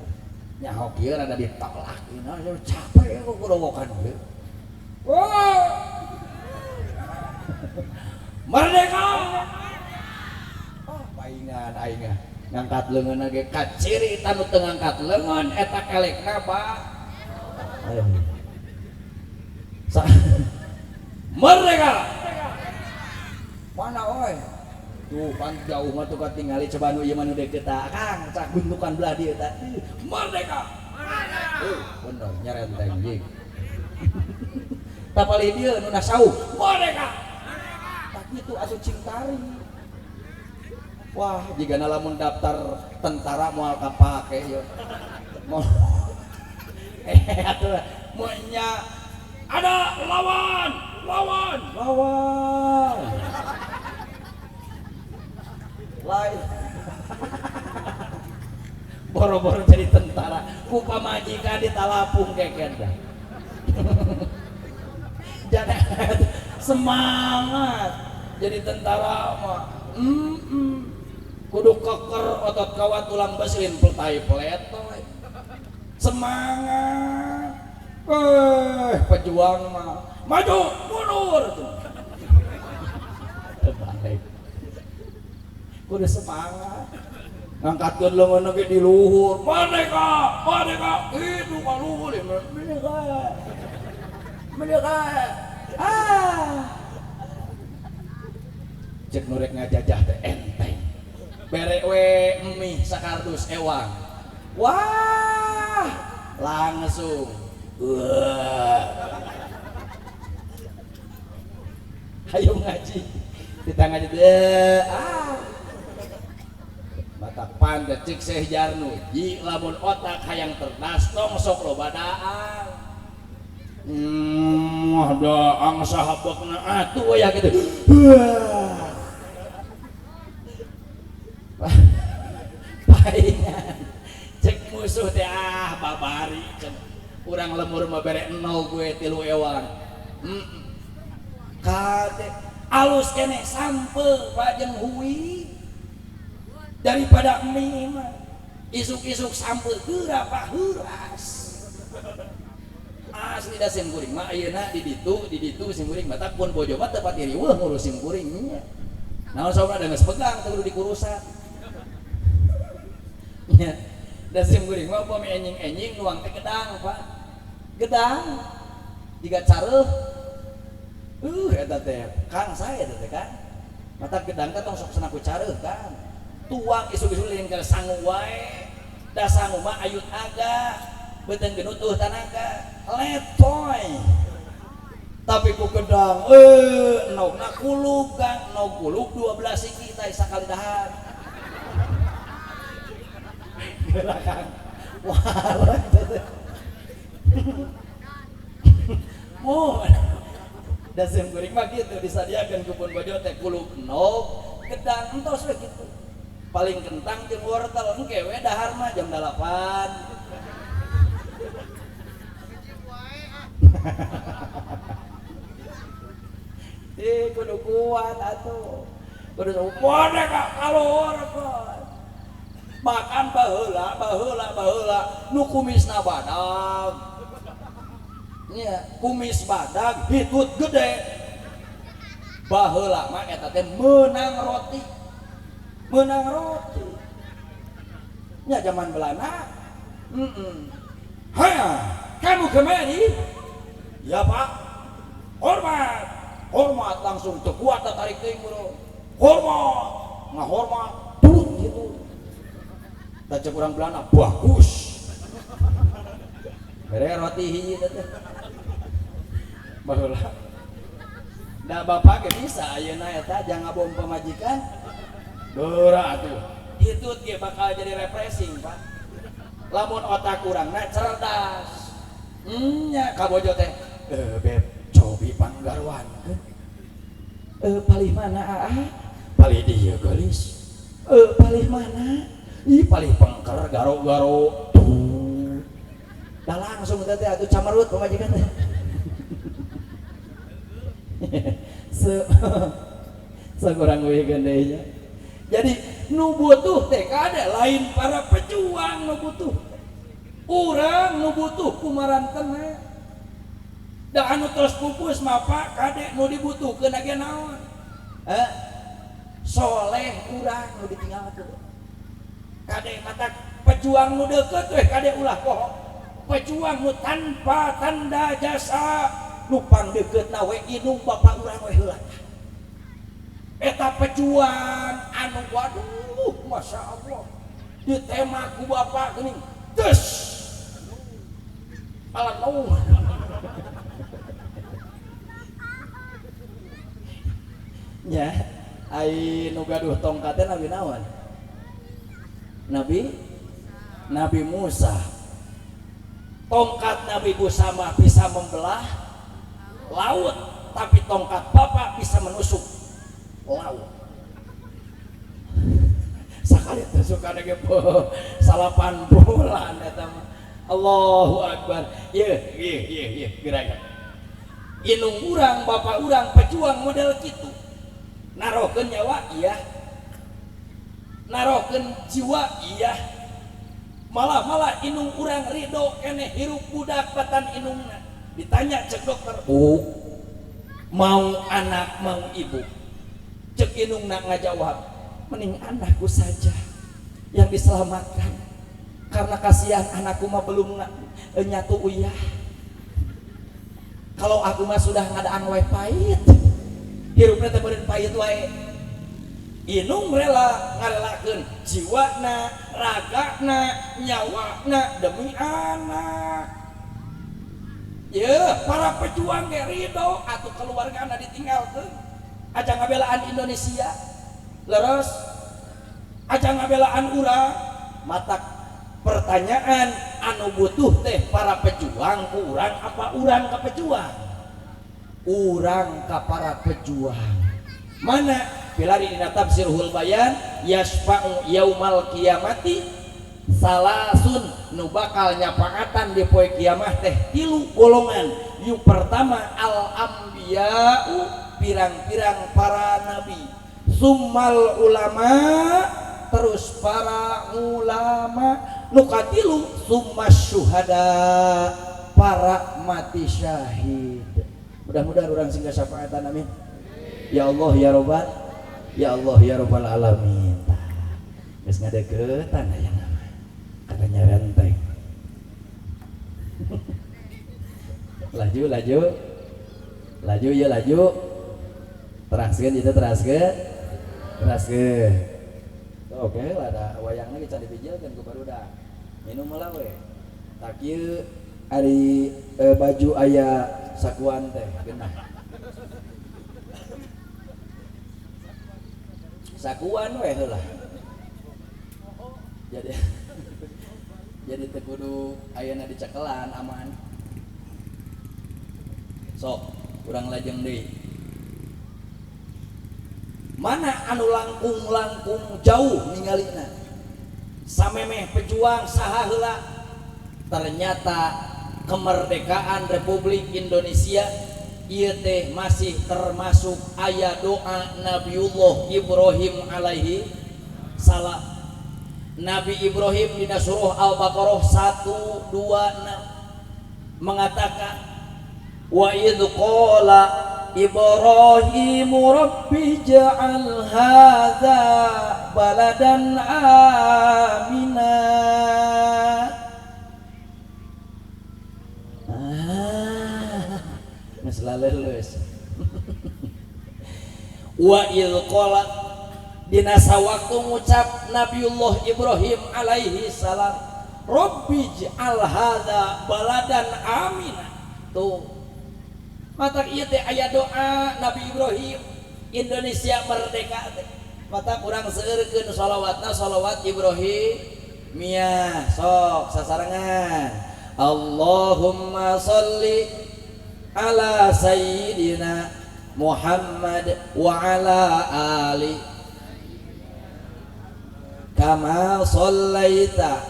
nyaho kieu rada ditolak nah capek kok kurowokan ieu wah merdeka oh paingan aing ngangkat leungeun ge kaciri tanu teu ngangkat leungeun eta kelekna Pak merdeka mana oi tuh pan jauh mah tuh katingali coba nu ieu mah nu deket Kang cak bentukan belah dieu tah merdeka bener nyarenteng jeung tapali dieu nu nasauh merdeka tapi itu asup cingtari wah jika lamun daftar tentara moal kapake yo mau atuh monya ada lawan lain boro-boro jadi tentara ku pamajikan ditalapung keket dah jadi semangat jadi tentara mah kudu keker otot kawat tulang baslin peltai peletoy semangat pejuang mah maju mundur terbalik kudu semangat ngangkatkeun leungeun ge di luhur merdeka itu ka luhur merdeka cek nurek ngajajah teh enteng bere we mie sakardus ewang wah langsung ayo ngaji kita ngaji batak panda cek Syekh Jarnuji lamun otak hayang terdas tong sok loba daang ada angsa habakna atuh ya gitu paingan cek musuh teh babari cek urang lemur mah bere nol gue tilu ewang kade alus kene sampe Pak jeung hui daripada mie mah isuk-isuk sampe geura Pak heuras asli da sim kuring mah ayeuna di ditu sim kuring mah tak pun bojo mah teu pati riweuh ngurus sim kuring nya naon sauna da geus pegang teu kudu dikurusan nya da sim kuring mah upami enjing-enjing nuang teh gedang Pak gedang jiga careuh eta teh Kang saya teh kan mata gedang teh tong sok cenah ku careuh kan tuang isu-isu lain ka sangu wae da sangu mah ayut aga beuteung genutuh tanaga letoy tapi ku gedang nogna kuluk Kang nog kuluk 12 siki teh sakali dahar gerakan warak teh oh dasem kuring mah gitu disadiakeun ku pun bojo teh kuluk nog gedang entos we kitu paling kentang jeung wortel engke we dahar mah jam 8 kudu kuat atuh kudu merdeka kaluhur makan baheula nu kumisna badag nya kumis badag hitut gede baheula mah eta teh meunang roti nya zaman Belanda haya kamu kemari ya Pak hormat langsung teu kuat tarik teuing bro hormat ngahormat turut gitu da cek urang Belanda bagus bere roti hiji teh baheula da bapak ge bisa ayeuna eta jang ngabom pamajikan geura atuh itu dia bakal jadi refreshing Pak. Lamun otak kurangna cerdas. Nya kabojo teh beb cobi panggarwan. Palih mana aa? Palih dia gelis. Palih mana? Ih palih pengker garo-garo. Dah langsung teh atuh camerut pamajikan teh. Sakurang weukeun deui nya. Jadi nu butuh teh kada lain para pejuang nu butuh. Urang nu butuh kumarantenna. Da anu tos pupus mah Pak kade nu dibutuhkeun age naon? Soleh urang nu ditinggalkeun. Kade mata pejuang nu deukeut we kade ulah poho. Pejuang nu tanpa tanda jasa nu pangdeukeutna we inung bapak urang we heula. Eta pejuang anu waduh Masya Allah ditema ku bapak geuning tes alang nya ai nu gaduh tongkat teh nabi naon? Nabi Musa. Tongkat Nabi Musa mah bisa membelah laut, tapi tongkat bapak bisa menusuk laut. Sakali teh suka ge salapan bulan eta mah. Allahu Akbar. Ieu gerakan. Inung urang bapak urang pejuang model kitu. Narohkeun nyawa iya. Narohkeun jiwa iya. Malah inung urang ridho keneh hirup budak batan inungna. Ditanya cek dokter, mau anak mau ibu? Cek inungna ngajawab, mending anakku saja yang diselamatkan. Karena kasihan anakku mah belum nyatu uyah. Kalau aku mah sudah ngadaan wae pahit. Hirupna teh beureun pahit wae. Inung rela ngarelakeun jiwana, ragana, nyawana demi anak. Ya, para pejuang ge ridho atuh keluargana ditinggalkeun. Aja ngabelaan Indonesia. Leres aja ngabelaan urang. Matak pertanyaan anu butuh teh para pejuang ku urang apa urang ka pejuang? Urang ka para pejuang. Mana pilari dina tafsirul bayan yasfa'u yaumal kiamati salasun nu bakal nyapaatan di poe kiamah teh tilu golongan. Yang pertama al ambiya'u pirang-pirang para nabi, summal ulama terus para ulama, nu katilu summas syuhada para mati syahid. Mudah-mudahan orang singgah syafaatan amin. Ya Allah ya Rabbal, ya Allah ya Rabbal alamin. Geus ngadeuketan aya nama. Katanya renteng. Laju ya laju. Teraskeun itu teraskeun. Oke lah ada wayangna geus dipijilkeun ku barudak. Minum heula we. Tak kieu ari baju aya sakuan teh geunah. Sakuan we heula. Jadi teu kudu ayeuna dicekelan aman. Sok urang lajeng deui. Mana anu langkung jauh ningalina? Samemeh pejuang saha heula? Ternyata kemerdekaan Republik Indonesia ieu teh masih termasuk aya doa Nabiullah Ibrahim alaihi salam. Nabi Ibrahim di surah Al-Baqarah 126 mengatakan wa idz qala Ibrahimu rabbi ja'al hadza baladan amina. Ngeslaleus. Wa idz qala dina sawaktu ngucap Nabiullah Ibrahim alaihi salam rabbi ja'al hadza baladan amina. Tuh mata ieu teh aya doa Nabi Ibrahim Indonesia merdeka teh mata kurang seurekeun sholawatna sholawat Ibrahim mia sok sasarangan Allahumma sholli ala sayyidina Muhammad wa ala ali kama shallaita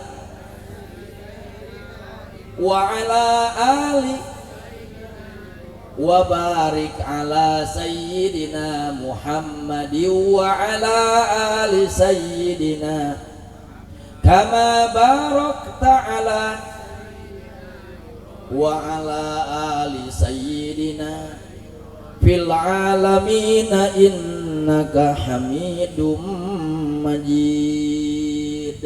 wa ala ali wa barik ala sayyidina Muhammad wa ala ali sayyidina kama barakta ala wa ala ali sayyidina fil alamina innaka hamidum majid.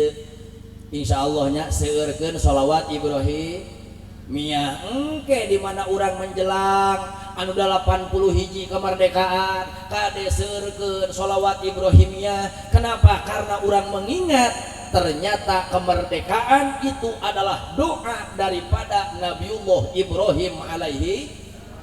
Insyaallah nya seueurkeun sholawat Ibrahim mia engke di mana urang menjelang anu 80 hiji kemerdekaan kade seueurkeun sholawat Ibrahimnya. Kenapa? Karena urang mengingat ternyata kemerdekaan itu adalah doa daripada Nabiullah Ibrahim alaihi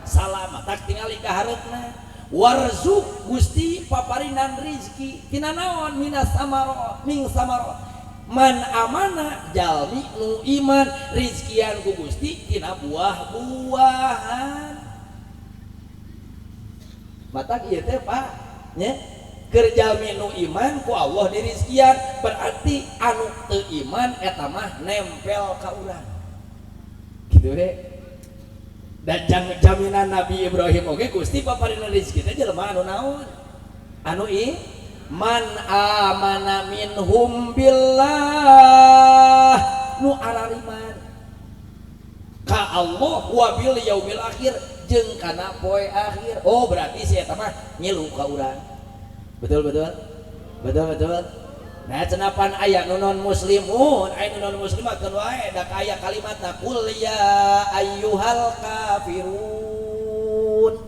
salam. Tak tingali ka hareupna warzuk Gusti paparinan rizki tina naon minas samarot ming samarot man amana jalmi nu iman rizkian ku Gusti tina buah-buahan. Mata ieu teh Pak nya keur jalmi nu iman ku Allah di rizkian berarti anu teu iman eta mah nempel ka urang kitu we. Dan jaminan Nabi Ibrahim oke Gusti paparinna rezeki teh jelema anu naon anu man amana minhum billah nu arariman ka Allah wa bil yaumil akhir jeung kana poe akhir. Oh berarti si eta mah ngilu ka urang. Betul. Nah cenapan aya nu non muslimun aya nu non muslimat keun wae da aya kalimatna qul ya ayyuhal kafirun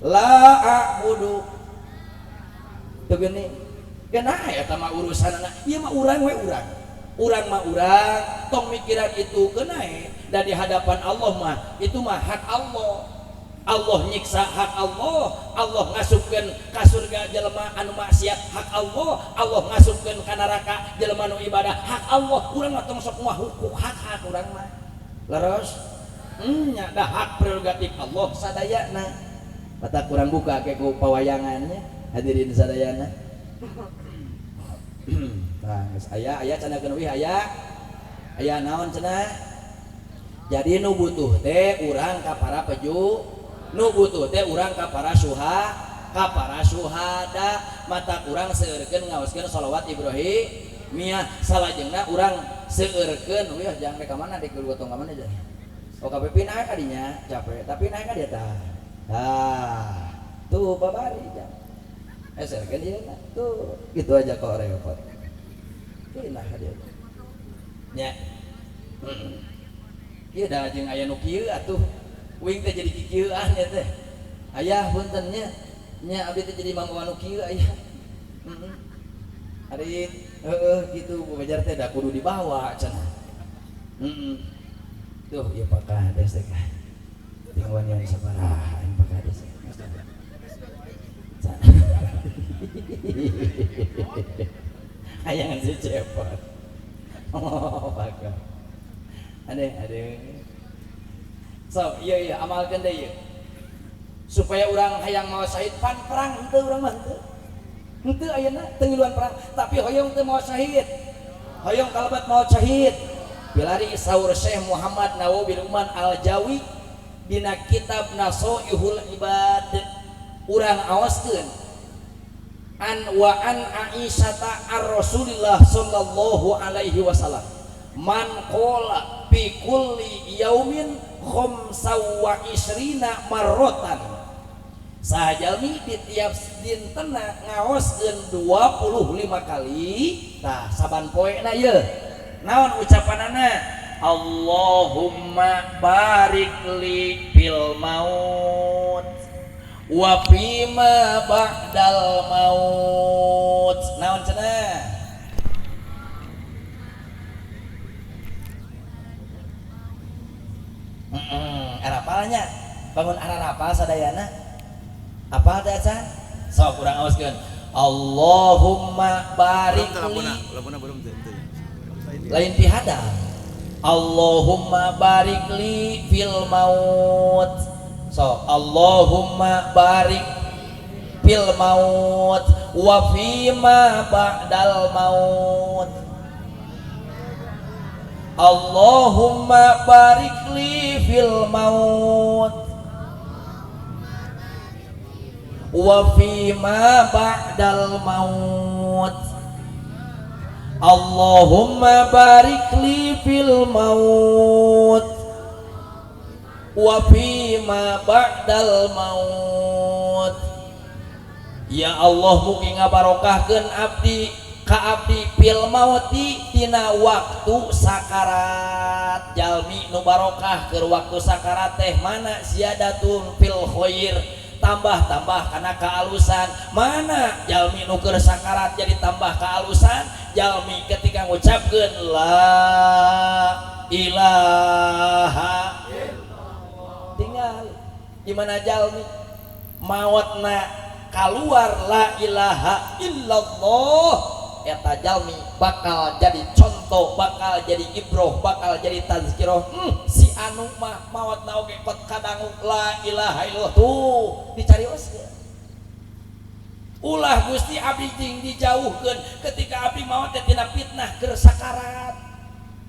la a'budu teu geuning kenah eta mah urusanna ieu mah urang we urang mah urang tong mikiran itu kenah da di hadapan Allah mah itu mah hak Allah. Allah nyiksa hak Allah, Allah ngasupkeun ka surga jelema anu maksiat hak Allah, Allah ngasupkeun ka neraka jelema anu ibadah hak Allah. Urang mah tong sok moal hukuk hak urang mah. Leres? Nya da hak prerogatif Allah sadayana. Mata kurang buka ke ku pawayangannya hadirin sadayana. Nah, aya cenah keun aya naon cenah. Jadi nu butuh teh urang ka para peju nu butuh teh urang ka para syuhada mata urang seueurkeun ngaoskeun sholawat Ibrahim mia salajengna urang seueurkeun we jang rek ka mana dik gotong ka mana aja oh KPP naik kadinya capek tapi naik ka dia tah tuh babari jang seueurkeun ieu tuh gitu aja kok repot pindah ka dia nya ieu da jeung aya nu kieu atuh wing teh jadi kikieuan ya teh aya punten nya abdi teh jadi mangga anu kieu aya ari gitu bajar teh da kudu dibawa cenah tuh ieu Pak Kades teh tinggal yang sabaraha Pak Kades aya ngan si cepot Pak ade so iya amalkan deh supaya orang hayang mau syahid pan perang henteu urang mah henteu ayeuna teu ngiluan perang tapi hoyong teu mau syahid hoyong kalabat mau syahid bilari saur Syekh Muhammad Nawawi Luqman Al-Jawi dina kitab Nasoihul Ibad urang aoskeun an Aisyata ar-Rasulillah sallallahu alaihi wasallam man qala fi kulli yaumin khomsawa isrina marrotan sahajalmi di tiap dintena ngaoskeun 25 kali tah saban poena ieu naon ucapanana Allahumma barik li fil maut wa fima ba'dal maut naon cenah arapalnya bangun ararapal sadayana apal teh acan sok urang aoskeun Allahumma barik li lain pihada. Allahumma barik li fil maut. So Allahumma barik fil maut wa fima ba'dal maut. Allahumma barik li fil maut wa fima ba'dal maut. Allahumma barik li fil maut wa fima ba'dal maut. Ya Allah mugi ngabarokahkeun abdi ka abdi fil mauti tina waktu sakarat. Jalmi nu barokah keur waktu sakarat teh mana ziyadatun fil khair, tambah-tambah kana kealusan. Mana jalmi nu keur sakarat jadi tambah kealusan, jalmi ketika ngucapkeun la ilaha illallah. Tinggal gimana jalmi mautna keluar la ilaha illallah, eta jalmi bakal jadi contoh, bakal jadi ibroh, bakal jadi tazkirah. Si anu mah mautna oge pot kadangu la ilaha illallah tuh dicarios. Ulah Gusti abdi ting dijauhkeun ketika abdi maot teh tina fitnah keur sakarat.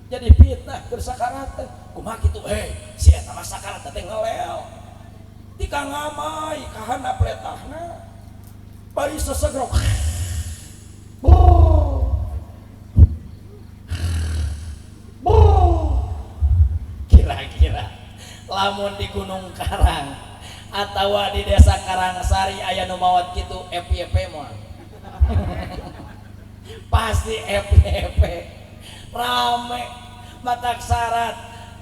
Jadi fitnah keur sakarat teh kumaha kitu si eta mah sakarat teh ngeleo. Tika ngamai ka handap letahna. Bari sesegrok. Kira-kira lamun di Gunung Karang atawa di desa Karangsari aya nu maot kitu FYP mah. Pasti FYP rame matak syarat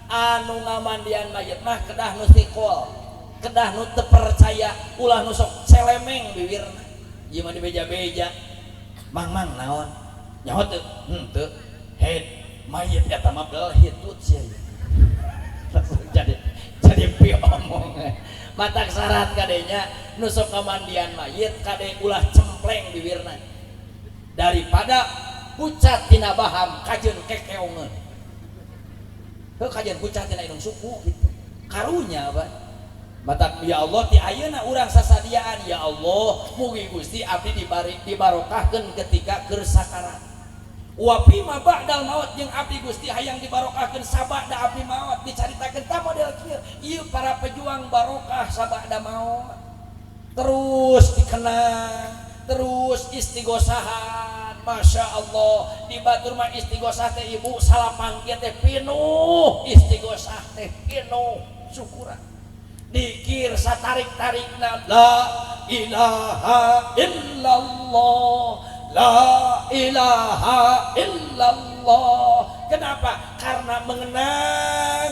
anu ngamandian mayit mah kedah nu sikol, kedah nu teu percaya, ulah nu sok celemeng bibirna. Ieu mah dibeja-beja. Mang naon? Nyaho teu? Teu. Head mayit eta mah beul hitut sia. jadi pi omong. Matak syarat kadenya nu sok kamandian mayit kade ulah cempleng bibirna. Daripada pucat tina baham kajeun kekeongeun. Heuh kajeun pucat tina indung suku gitu. Karunya apa? Matak ya Allah ti ayeuna urang sasadiaan ya Allah mugi Gusti abdi dibarokahkeun ketika keur sakarat. Wa fima ba'dal maut jeung abdi Gusti hayang dibarokahkeun sabada abdi maut dicaritakeun ta model kieu. Ieu para pejuang barokah sabada maut. Terus dikenang, terus istighosahan. Masya Allah di batur mah istighosah teh ibu salapang kieu teh pinuh istighosah teh pinuh syukuran. Dikir satarik-tarikna la ilaha illallah, la ilaha illallah. Kenapa? Karena mengenang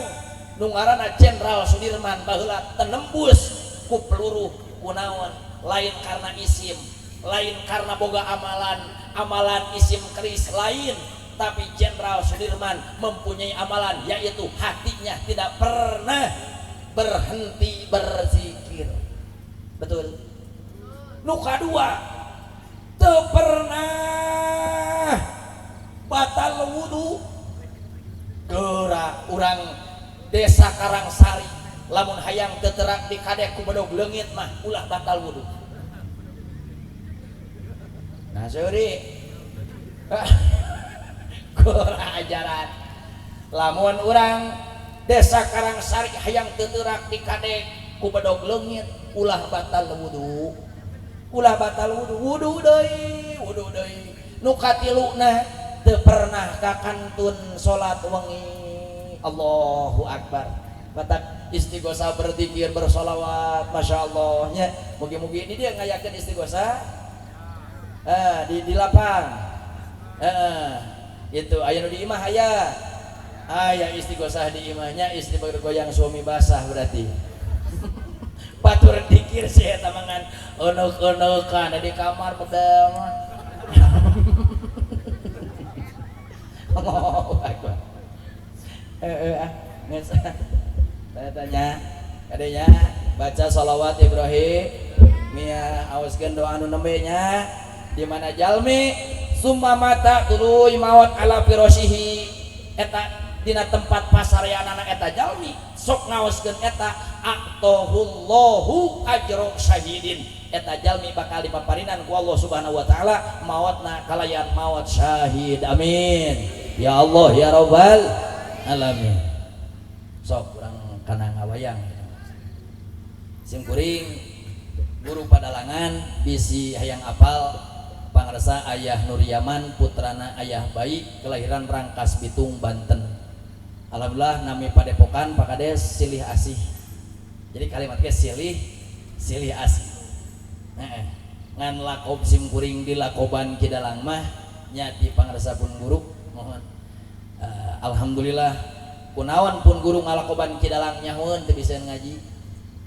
nu ngaranna Jenderal Sudirman baheula tenembus ku peluru kunaon, lain karena isim, lain karena boga amalan isim keris lain, tapi Jenderal Sudirman mempunyai amalan yaitu hatinya tidak pernah berhenti berzikir. Betul. Nu kadua teu pernah batal wudu. Geura urang desa Karangsari lamun hayang teterak di kadek ku bedog leungit mah ulah batal wudu. Nah seuri geura ajaran lamun urang desa Karangsari hayang teterak di kadek ku bedog leungit ulah batal wudu. Ulah batal wudu deui nu katiluna teu pernah kakantun salat wengi. Allahu Akbar. Batak istighosah berzikir bersolawat. Masya Allah nya mugi-mugi ini dia ngayakeun istighosah di lapang itu aya nu di imah aya istighosah di imahnya istri bergoyang suami basah berarti batur dikir sih eta mangan euneuk-euneukkan di kamar pedang. Allahu Akbar. Geus saya tanya kadenya baca sholawat Ibrahim mia aoskeun doa nu nembe nya di mana jalmi summa mata tuluy maut ala firashihi eta dina tempat pasarean anak eta jalmi sok ngaoskeun eta aqtahullahu ajra syahidin eta jalmi bakal dipaparinan ku Allah Subhanahu wa taala mautna kalayan maut syahid amin ya Allah ya rabbal alamin sok urang kana ngawayang sim kuring guru padalangan bisi hayang apal pangarsa ayah Nur Yaman putrana ayah bayi kelahiran Rangkas Bitung Banten alhamdulillah nami padepokan Pak Kades silih asih jadi kalimatnya silih asih ngan lakob sim kuring di lakoban kidalang mah nyati pangarsa pun guru mohon alhamdulillah kunaon pun guru ngalakoban kidalang nyahoeun teu bisa ngaji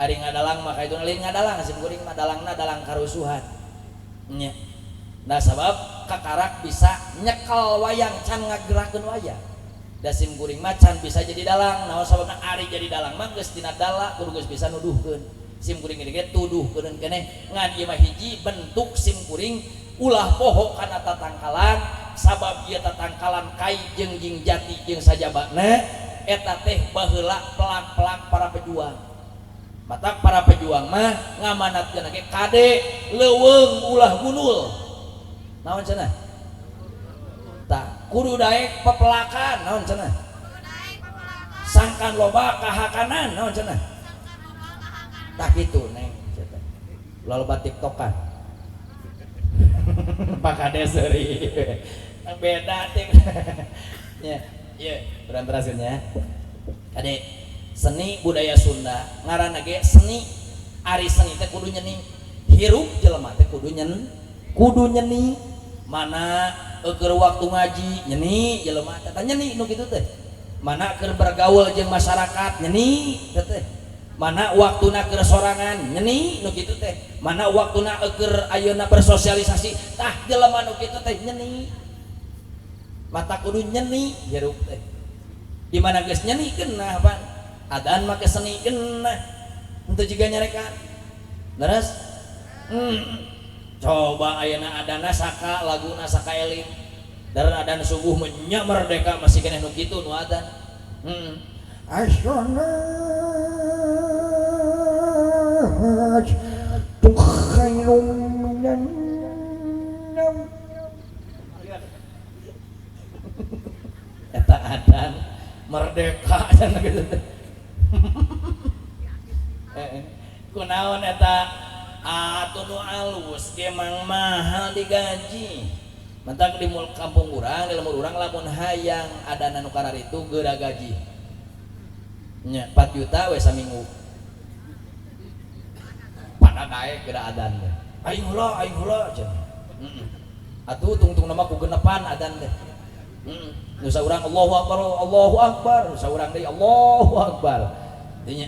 ari ngadalang maka itu lain ngadalang sim kuring mah dalangna dalang karusuhan nya nah sabab kakarak bisa nyekel wayang can ngagerakeun wayang da sim kuring mah can bisa jadi dalang naon sababna ari jadi dalang mah geus dina dala kudu geus bisa nuduhkeun sim kuring ge tuduhkeun keneh ngan ieu mah hiji bentuk sim kuring ulah poho kana tatangkalan sabab ieu tatangkalan kai jeung jing jati jeung sajabana eta teh baheula pelak-pelak para pejuang mata para pejuang mah ngamanatkeun ge kade leuweung ulah gunul naon cenah tah kudu daek pepelakan naon cenah sangkan loba kahakanan naon cenah tah kitu neng loba tiktokan Pak Kades seuri beda ting ya ya urang teraskeunnya ade seni budaya Sunda ngaranna ge seni ari seni teh kudu nyeni hirup jelema teh kudu nyeni mana keur waktu ngaji nyeni jelema teh nyeni nu kitu teh mana keur bergaul jeung masyarakat nyeni teh mana waktuna keur sorangan nyeni nu kitu teh mana waktuna keur ayeuna bersosialisasi tah jelema nu kitu teh nyeni mata kudu nyeni hirup teh di mana geus nyenikeun nah pan adan make senikeun nah henteu jiga nyarekan leres coba ayeuna adana saka laguna saka elim daran adan subuh nya merdeka masih keneh nu kitu nu adan eta adan merdeka cenah gitu kunaon eta atuh nu alus ge mang mahal digaji mentak di kampung urang di lemur urang lamun hayang adana nu kararitu geura gaji nya 4 juta we saminggu pada daek geura adan teh aing heula cenah atuh tungtung nama ku genepan adan teh nu saurang Allahu akbar nu saurang deui Allahu akbar dinya